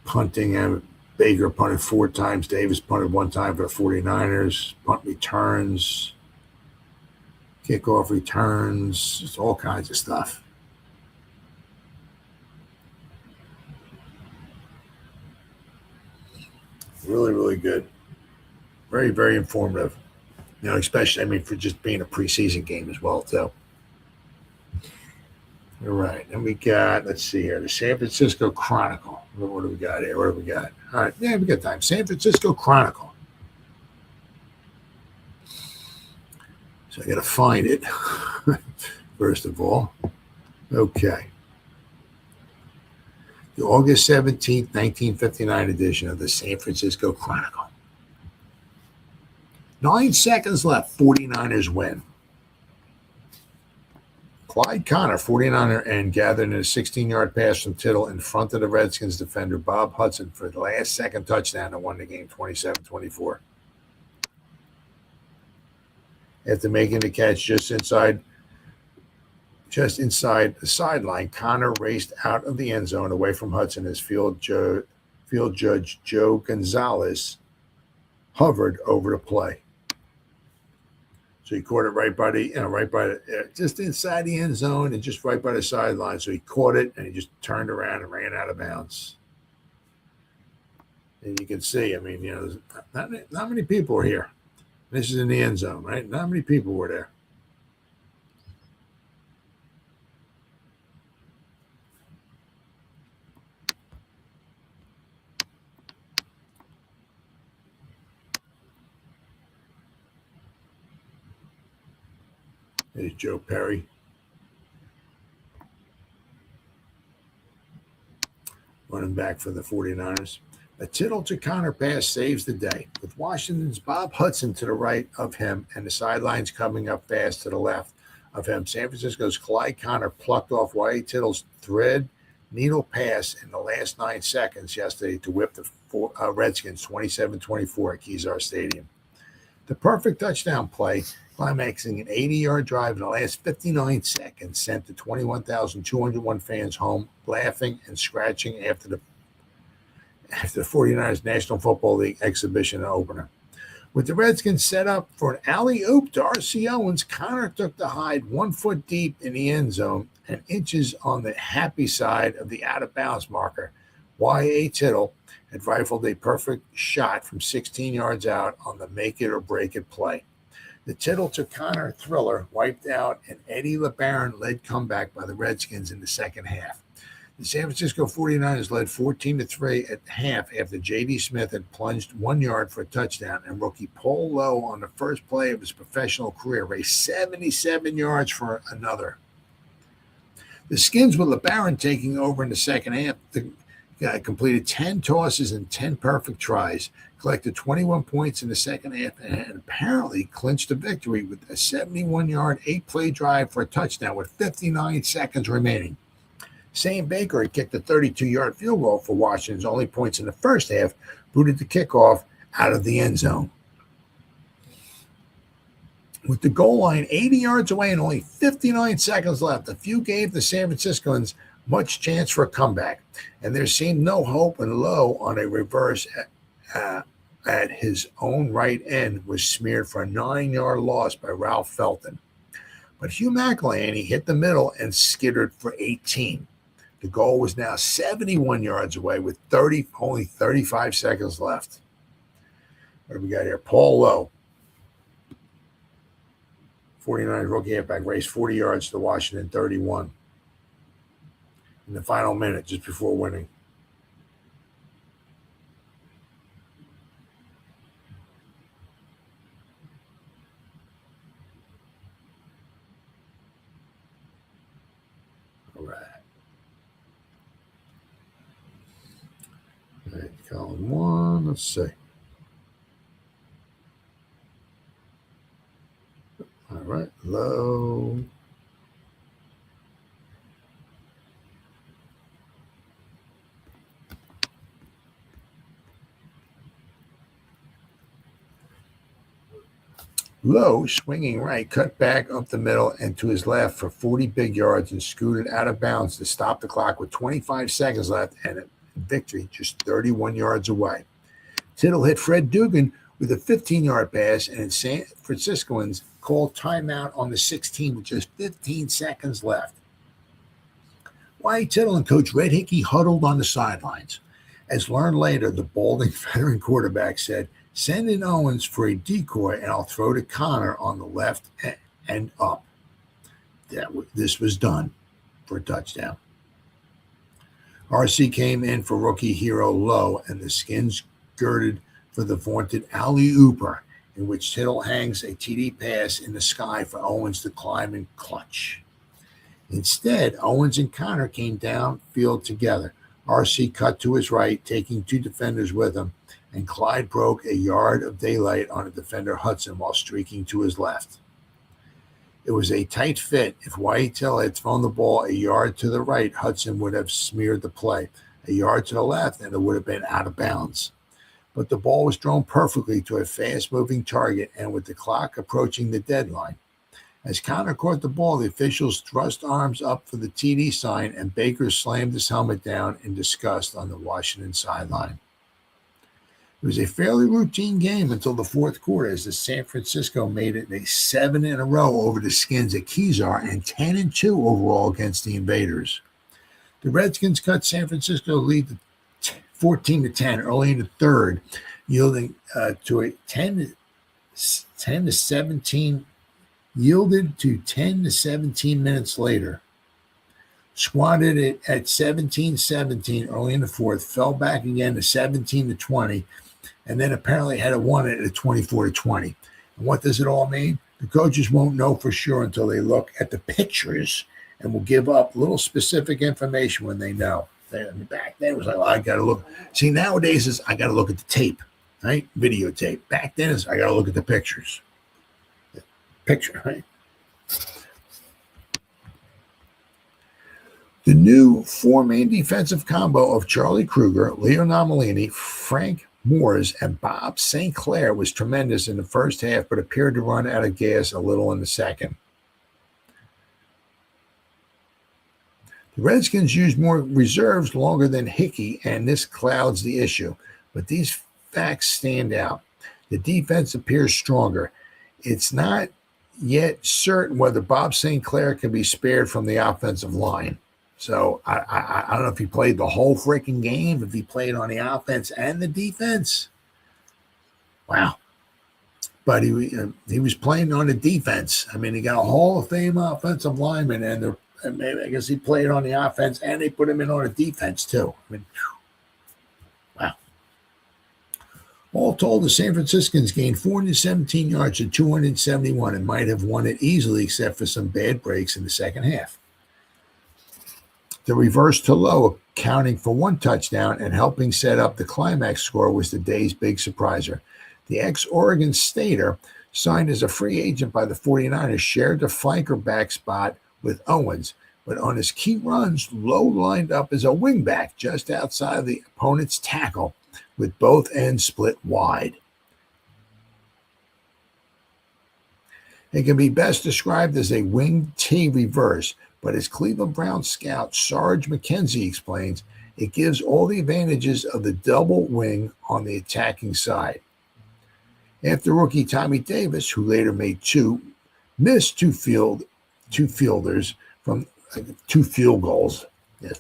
Punting, Baker punted 4 times. Davis punted 1 time for the 49ers. Punt returns. Kickoff returns. Just all kinds of stuff. Really, really good. Very, very informative. Especially, for just being a preseason game as well, too. All right. And we got, let's see here, the San Francisco Chronicle. What do we got here? What do we got? All right. Yeah, we got time. San Francisco Chronicle. So I got to find it, first of all. Okay. The August 17th, 1959 edition of the San Francisco Chronicle. 9 seconds left. 49ers win. Clyde Connor, 49er, and gathered in a 16-yard pass from Tittle in front of the Redskins defender Bob Hudson for the last second touchdown that won the game 27-24. After making the catch just inside the sideline, Connor raced out of the end zone away from Hudson as field judge Joe Gonzalez hovered over the play. So he caught it right by the, just inside the end zone and just right by the sideline. So he caught it and he just turned around and ran out of bounds. And you can see, not many people were here. This is in the end zone, right? Not many people were there. There's Joe Perry. Running back for the 49ers. A Tittle to Connor pass saves the day, with Washington's Bob Hudson to the right of him and the sidelines coming up fast to the left of him. San Francisco's Clyde Connor plucked off Y.A. Tittle's thread needle pass in the last 9 seconds yesterday to whip the Redskins 27-24 at Kezar Stadium. The perfect touchdown play, climaxing an 80-yard drive in the last 59 seconds, sent the 21,201 fans home laughing and scratching after the 49ers National Football League exhibition opener. With the Redskins set up for an alley-oop to R.C. Owens, Connor took the hide 1 foot deep in the end zone and inches on the happy side of the out-of-bounds marker. Y.A. Tittle had rifled a perfect shot from 16 yards out on the make-it-or-break-it play. The Tittle to Connor thriller wiped out an Eddie LeBaron-led comeback by the Redskins in the second half. The San Francisco 49ers led 14-3 at half after J.D. Smith had plunged 1 yard for a touchdown, and rookie Paul Lowe on the first play of his professional career raced 77 yards for another. The Skins, with LeBaron taking over in the second half, completed 10 tosses and 10 perfect tries, collected 21 points in the second half, and apparently clinched the victory with a 71-yard, 8-play drive for a touchdown with 59 seconds remaining. Sam Baker had kicked a 32-yard field goal for Washington's only points in the first half, booted the kickoff out of the end zone. With the goal line 80 yards away and only 59 seconds left, a few gave the San Franciscans much chance for a comeback, and there seemed no hope when Lowe on a reverse at his own right end was smeared for a 9-yard loss by Ralph Felton. But Hugh McElhaney hit the middle and skittered for 18. The goal was now 71 yards away with only 35 seconds left. What do we got here? Paul Lowe, 49ers rookie halfback, raced 40 yards to Washington 31 in the final minute just before winning. All right. All right, column 1, let's see. All right, Low. Lowe, swinging right, cut back up the middle and to his left for 40 big yards and scooted out of bounds to stop the clock with 25 seconds left and a victory just 31 yards away. Tittle hit Fred Dugan with a 15-yard pass, and San Franciscoans called timeout on the 16 with just 15 seconds left. Whitey Tittle and Coach Red Hickey huddled on the sidelines. As learned later, the balding veteran quarterback said, "Send in Owens for a decoy, and I'll throw to Connor on the left and up." This was done for a touchdown. RC came in for rookie hero Lowe, and the Skins girded for the vaunted alley-ooper, in which Tittle hangs a TD pass in the sky for Owens to climb and clutch. Instead, Owens and Connor came downfield together. RC cut to his right, taking 2 defenders with him, and Clyde broke a yard of daylight on a defender Hudson while streaking to his left. It was a tight fit. If Whitey Tittle had thrown the ball a yard to the right, Hudson would have smeared the play. A yard to the left, and it would have been out of bounds. But the ball was thrown perfectly to a fast-moving target, and with the clock approaching the deadline. As Connor caught the ball, the officials thrust arms up for the TD sign, and Baker slammed his helmet down in disgust on the Washington sideline. It was a fairly routine game until the fourth quarter, as the San Francisco made it a 7 in a row over the Skins at Kezar and 10-2 overall against the Invaders. The Redskins cut San Francisco's lead to 14-10 early in the third, yielding to a 10 to 17 minutes later. Squatted it at 17-17 early in the fourth, fell back again to 17-20, and then apparently had won it at 24-20. And what does it all mean? The coaches won't know for sure until they look at the pictures and will give up little specific information when they know. Back then it was like, well, I got to look. See, nowadays is I got to look at the tape, right? Videotape. Back then is I got to look at the pictures. Picture, right? The new 4-man defensive combo of Charlie Kruger, Leo Nomalini, Frank Moores, and Bob St. Clair was tremendous in the first half, but appeared to run out of gas a little in the second. The Redskins used more reserves longer than Hickey, and this clouds the issue. But these facts stand out. The defense appears stronger. It's not yet certain whether Bob St. Clair can be spared from the offensive line. So I don't know if he played the whole freaking game, if he played on the offense and the defense. Wow. But he was playing on the defense. I mean, he got a Hall of Fame offensive lineman, and maybe I guess he played on the offense, and they put him in on the defense too. I mean, wow. All told, the San Franciscans gained 417 yards to 271 and might have won it easily, except for some bad breaks in the second half. The reverse to Lowe, accounting for 1 touchdown and helping set up the climax score, was the day's big surpriser. The ex-Oregon Stater, signed as a free agent by the 49ers, shared the flanker back spot with Owens, but on his key runs, Lowe lined up as a wingback just outside of the opponent's tackle, with both ends split wide. It can be best described as a wing T reverse, But as Cleveland Browns scout Sarge McKenzie explains, it gives all the advantages of the double wing on the attacking side. After rookie Tommy Davis, who later made missed two field from 2 field goals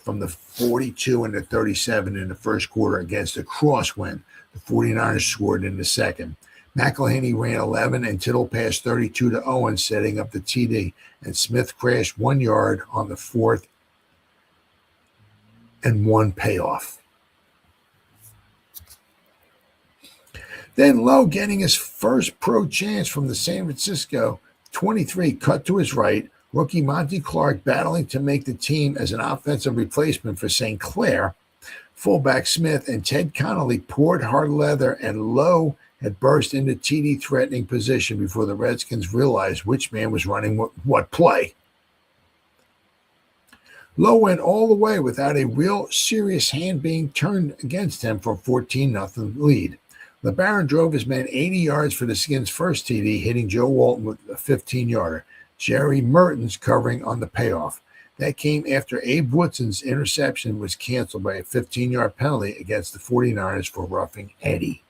from the 42 and the 37 in the first quarter against a crosswind. The 49ers scored in the second. McElhaney ran 11 and Tittle passed 32 to Owens, setting up the TD. And Smith crashed 1 yard on the 4th and 1 payoff. Then Lowe, getting his first pro chance from the San Francisco 23, cut to his right. Rookie Monty Clark battling to make the team as an offensive replacement for St. Clair. Fullback Smith and Ted Connolly poured hard leather, and Lowe had burst into TD threatening position before the Redskins realized which man was running what play. Lowe went all the way without a real serious hand being turned against him for a 14-0 lead. LeBaron drove his men 80 yards for the Skins' first TD, hitting Joe Walton with a 15-yarder. Jerry Mertens covering on the payoff. That came after Abe Woodson's interception was canceled by a 15-yard penalty against the 49ers for roughing Eddie.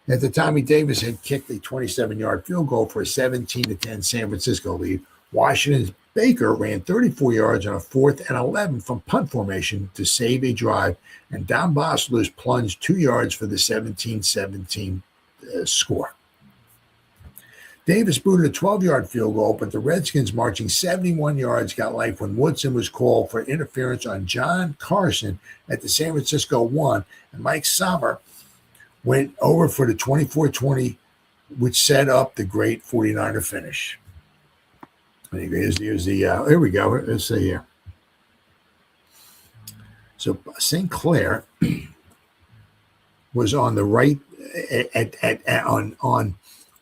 After Tommy Davis had kicked a 27-yard field goal for a 17-10 San Francisco lead, Washington's Baker ran 34 yards on a 4th and 11 from punt formation to save a drive, and Don Bosler's plunged 2 yards for the 17-17 score. Davis booted a 12-yard field goal, but the Redskins, marching 71 yards, got life when Woodson was called for interference on John Carson at the San Francisco 1, and Mike Sommer went over for the 24-20, which set up the great 49er finish. Here's the here we go. Let's see here. So St. Clair was on the right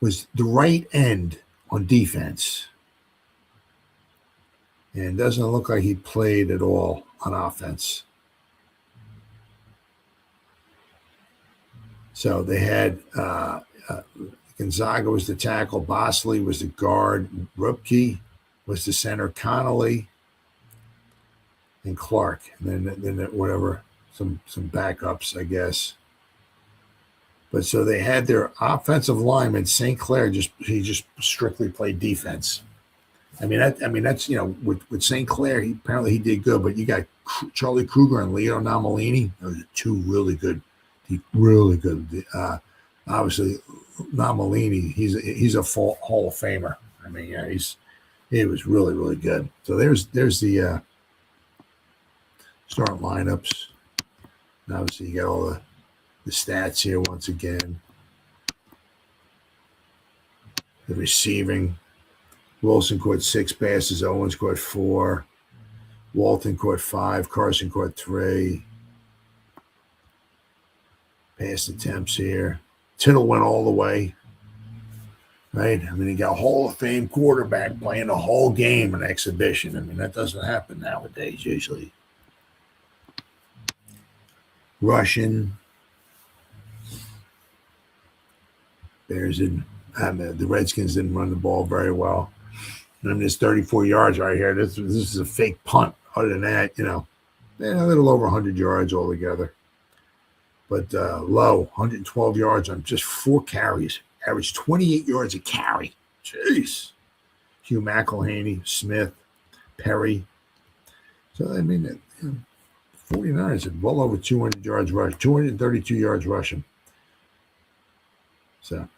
was the right end on defense, and it doesn't look like he played at all on offense. So they had Gonzaga was the tackle, Bosley was the guard, Rupke was the center, Connolly, and Clark, and then whatever, some backups, I guess. But so they had their offensive lineman, St. Clair, just strictly played defense. I mean that's with St. Clair, apparently he did good, but you got Charlie Kruger and Leo Namalini. Those are two really good. Obviously Namalini, he's a full Hall of Famer. I mean, yeah, he was really, really good. So there's the starting lineups. And obviously, you got all the stats here once again. The receiving. Wilson caught 6 passes. Owens caught 4. Walton caught 5. Carson caught 3. Pass attempts here. Tittle went all the way. Right? I mean, he got a Hall of Fame quarterback playing a whole game in exhibition. I mean, that doesn't happen nowadays usually. Russian. Bears didn't. The Redskins didn't run the ball very well. And I mean, it's 34 yards right here. This is a fake punt. Other than that, a little over 100 yards altogether. But Lowe, 112 yards on just 4 carries. Averaged 28 yards a carry. Jeez. Hugh McElhaney, Smith, Perry. So, I mean, the 49ers had well over 200 yards rush, 232 yards rushing. So.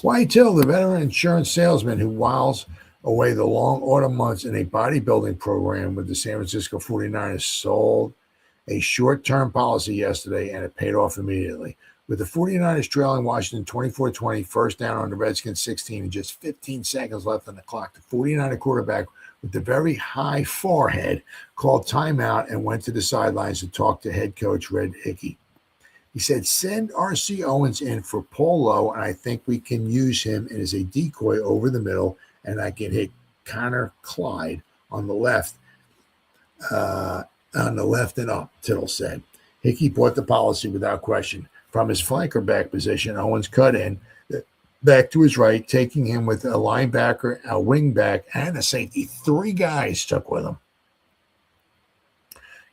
White Hill, the veteran insurance salesman who whiles away the long autumn months in a bodybuilding program with the San Francisco 49ers, sold a short-term policy yesterday, and it paid off immediately. With the 49ers trailing Washington 24-20, first down on the Redskins 16, and just 15 seconds left on the clock, the 49er quarterback with the very high forehead called timeout and went to the sidelines to talk to head coach Red Hickey. He said, send R.C. Owens in for Paul Lowe, and I think we can use him as a decoy over the middle, and I can hit Connor Clyde on the left on the left and up, Tittle said. Hickey bought the policy without question. From his flanker back position, Owens cut in, back to his right, taking him with a linebacker, a wingback, and a safety. 3 guys stuck with him.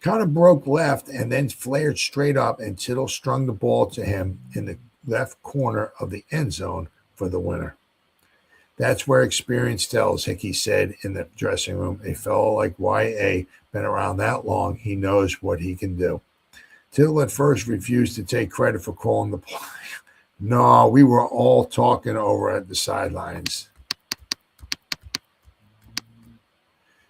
Kind of broke left and then flared straight up, and Tittle strung the ball to him in the left corner of the end zone for the winner. That's where experience tells, Hickey said in the dressing room. A fellow like Y.A. been around that long, he knows what he can do. Tittle at first refused to take credit for calling the play. No, we were all talking over at the sidelines,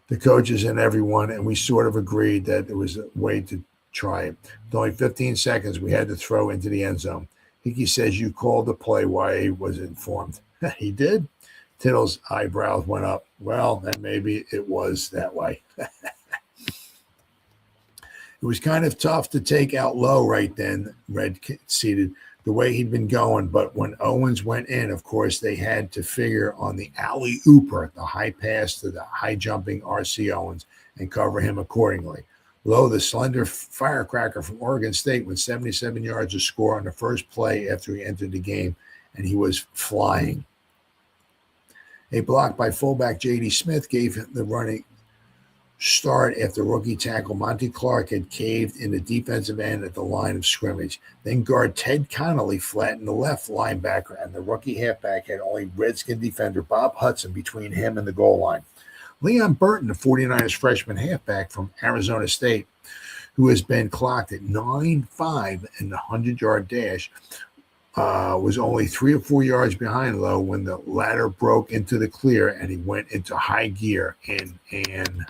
the coaches and everyone, and we sort of agreed that it was a way to try it. With only 15 seconds, we had to throw into the end zone. Hickey says you called the play. Y.A. was informed. He did? Tittle's eyebrows went up. Well, then maybe it was that way. It was kind of tough to take out low right then, Red conceded, the way he'd been going. But when Owens went in, of course, they had to figure on the alley-ooper, the high pass to the high-jumping R.C. Owens, and cover him accordingly. Lowe, the slender firecracker from Oregon State, went 77 yards to score on the first play after he entered the game, and he was flying. A block by fullback J.D. Smith gave him the running start after rookie tackle Monty Clark had caved in the defensive end at the line of scrimmage. Then guard Ted Connolly flattened the left linebacker, and the rookie halfback had only Redskin defender Bob Hudson between him and the goal line. Leon Burton, the 49ers freshman halfback from Arizona State, who has been clocked at 9.5 in the 100-yard dash, was only 3 or 4 yards behind Lowe when the latter broke into the clear and he went into high gear in an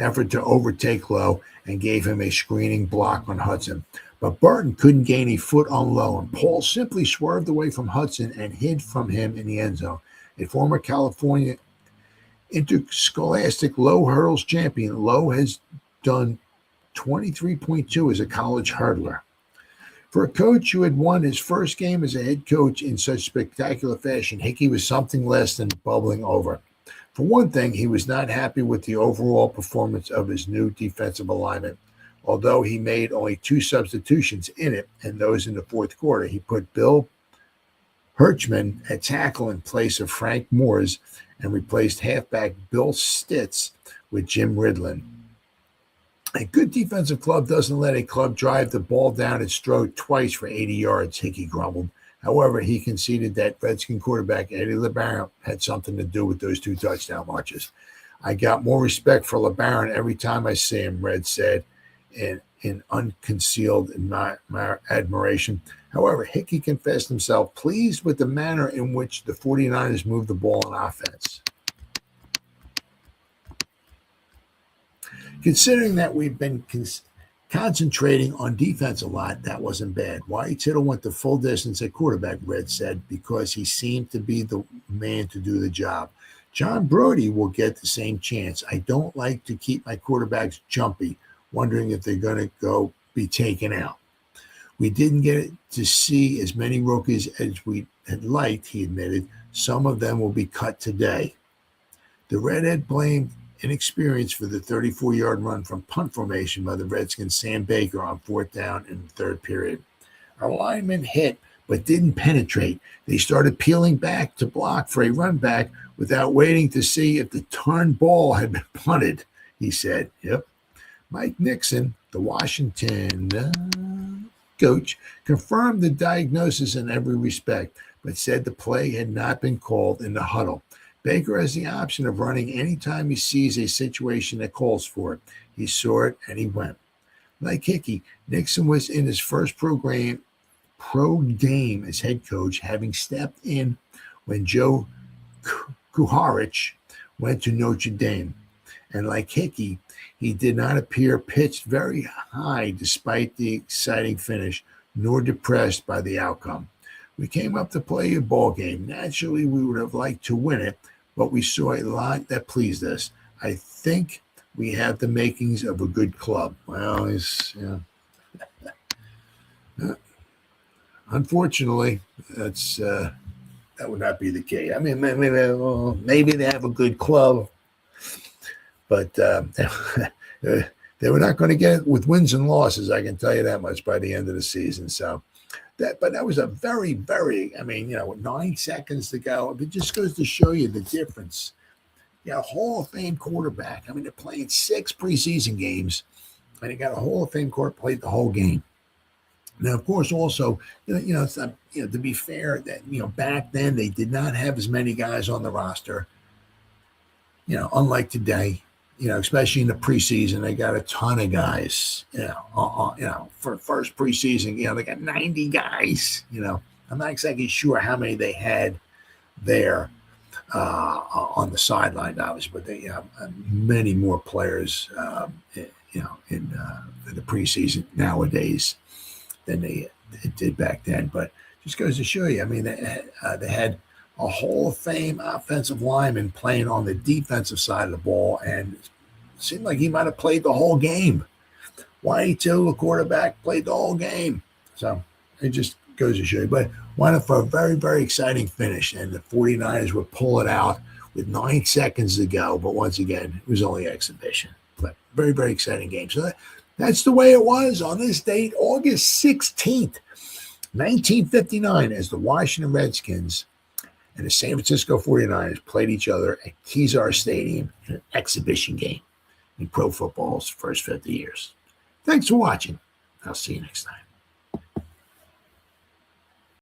effort to overtake Lowe and gave him a screening block on Hudson. But Burton couldn't gain a foot on Lowe, and Paul simply swerved away from Hudson and hid from him in the end zone. A former California interscholastic low hurdles champion, Lowe has done 23.2 as a college hurdler. For a coach who had won his first game as a head coach in such spectacular fashion, Hickey was something less than bubbling over. For one thing, he was not happy with the overall performance of his new defensive alignment. Although he made only 2 substitutions in it, and those in the fourth quarter, he put Bill Hirschman at tackle in place of Frank Moores and replaced halfback Bill Stitz with Jim Ridlin. A good defensive club doesn't let a club drive the ball down its throat twice for 80 yards, Hickey grumbled. However, he conceded that Redskin quarterback Eddie LeBaron had something to do with those 2 touchdown marches. I got more respect for LeBaron every time I see him, Red said in unconcealed admiration. However, Hickey confessed himself pleased with the manner in which the 49ers moved the ball on offense. Considering that we've been concentrating on defense a lot, that wasn't bad. Why Tittle went the full distance at quarterback, Red said, because he seemed to be the man to do the job. John Brody will get the same chance. I don't like to keep my quarterbacks jumpy, wondering if they're going to be taken out. We didn't get to see as many rookies as we had liked, he admitted. Some of them will be cut today. The Redhead blamed inexperience for the 34-yard run from punt formation by the Redskins' Sam Baker on 4th down in the 3rd period. Our linemen hit but didn't penetrate. They started peeling back to block for a run back without waiting to see if the torn ball had been punted, he said. Yep. Mike Nixon, the Washington coach, confirmed the diagnosis in every respect, but said the play had not been called in the huddle. Baker has the option of running anytime he sees a situation that calls for it. He saw it and he went. Like Hickey, Nixon was in his first pro game as head coach, having stepped in when Joe Kuharich went to Notre Dame. And like Hickey, he did not appear pitched very high despite the exciting finish, nor depressed by the outcome. We came up to play a ball game. Naturally, we would have liked to win it, but we saw a lot that pleased us. I think we have the makings of a good club. Well, unfortunately, that would not be the case. I mean, maybe they have a good club, but they were not going to get it with wins and losses. I can tell you that much by the end of the season. So that was a very, very, I mean, with 9 seconds to go, it just goes to show you the difference. Hall of Fame quarterback. I mean, they're playing 6 preseason games, and they got a Hall of Fame quarterback played the whole game. Now, of course, also, it's not, to be fair, that back then they did not have as many guys on the roster. Unlike today, especially in the preseason, they got a ton of guys. For first preseason, they got 90 guys. I'm not exactly sure how many they had there on the sideline, obviously, but they have many more players, in the preseason nowadays than they did back then. But just goes to show you, I mean, they had a Hall of Fame offensive lineman playing on the defensive side of the ball, and it seemed like he might have played the whole game. Whitey, too, the quarterback, played the whole game. So it just goes to show you. But wound up for a very, very exciting finish, and the 49ers would pull it out with 9 seconds to go. But once again, it was only exhibition. But very, very exciting game. So that's the way it was on this date, August 16th, 1959, as the Washington Redskins and the San Francisco 49ers played each other at Kezar Stadium in an exhibition game in pro football's first 50 years. Thanks for watching. I'll see you next time.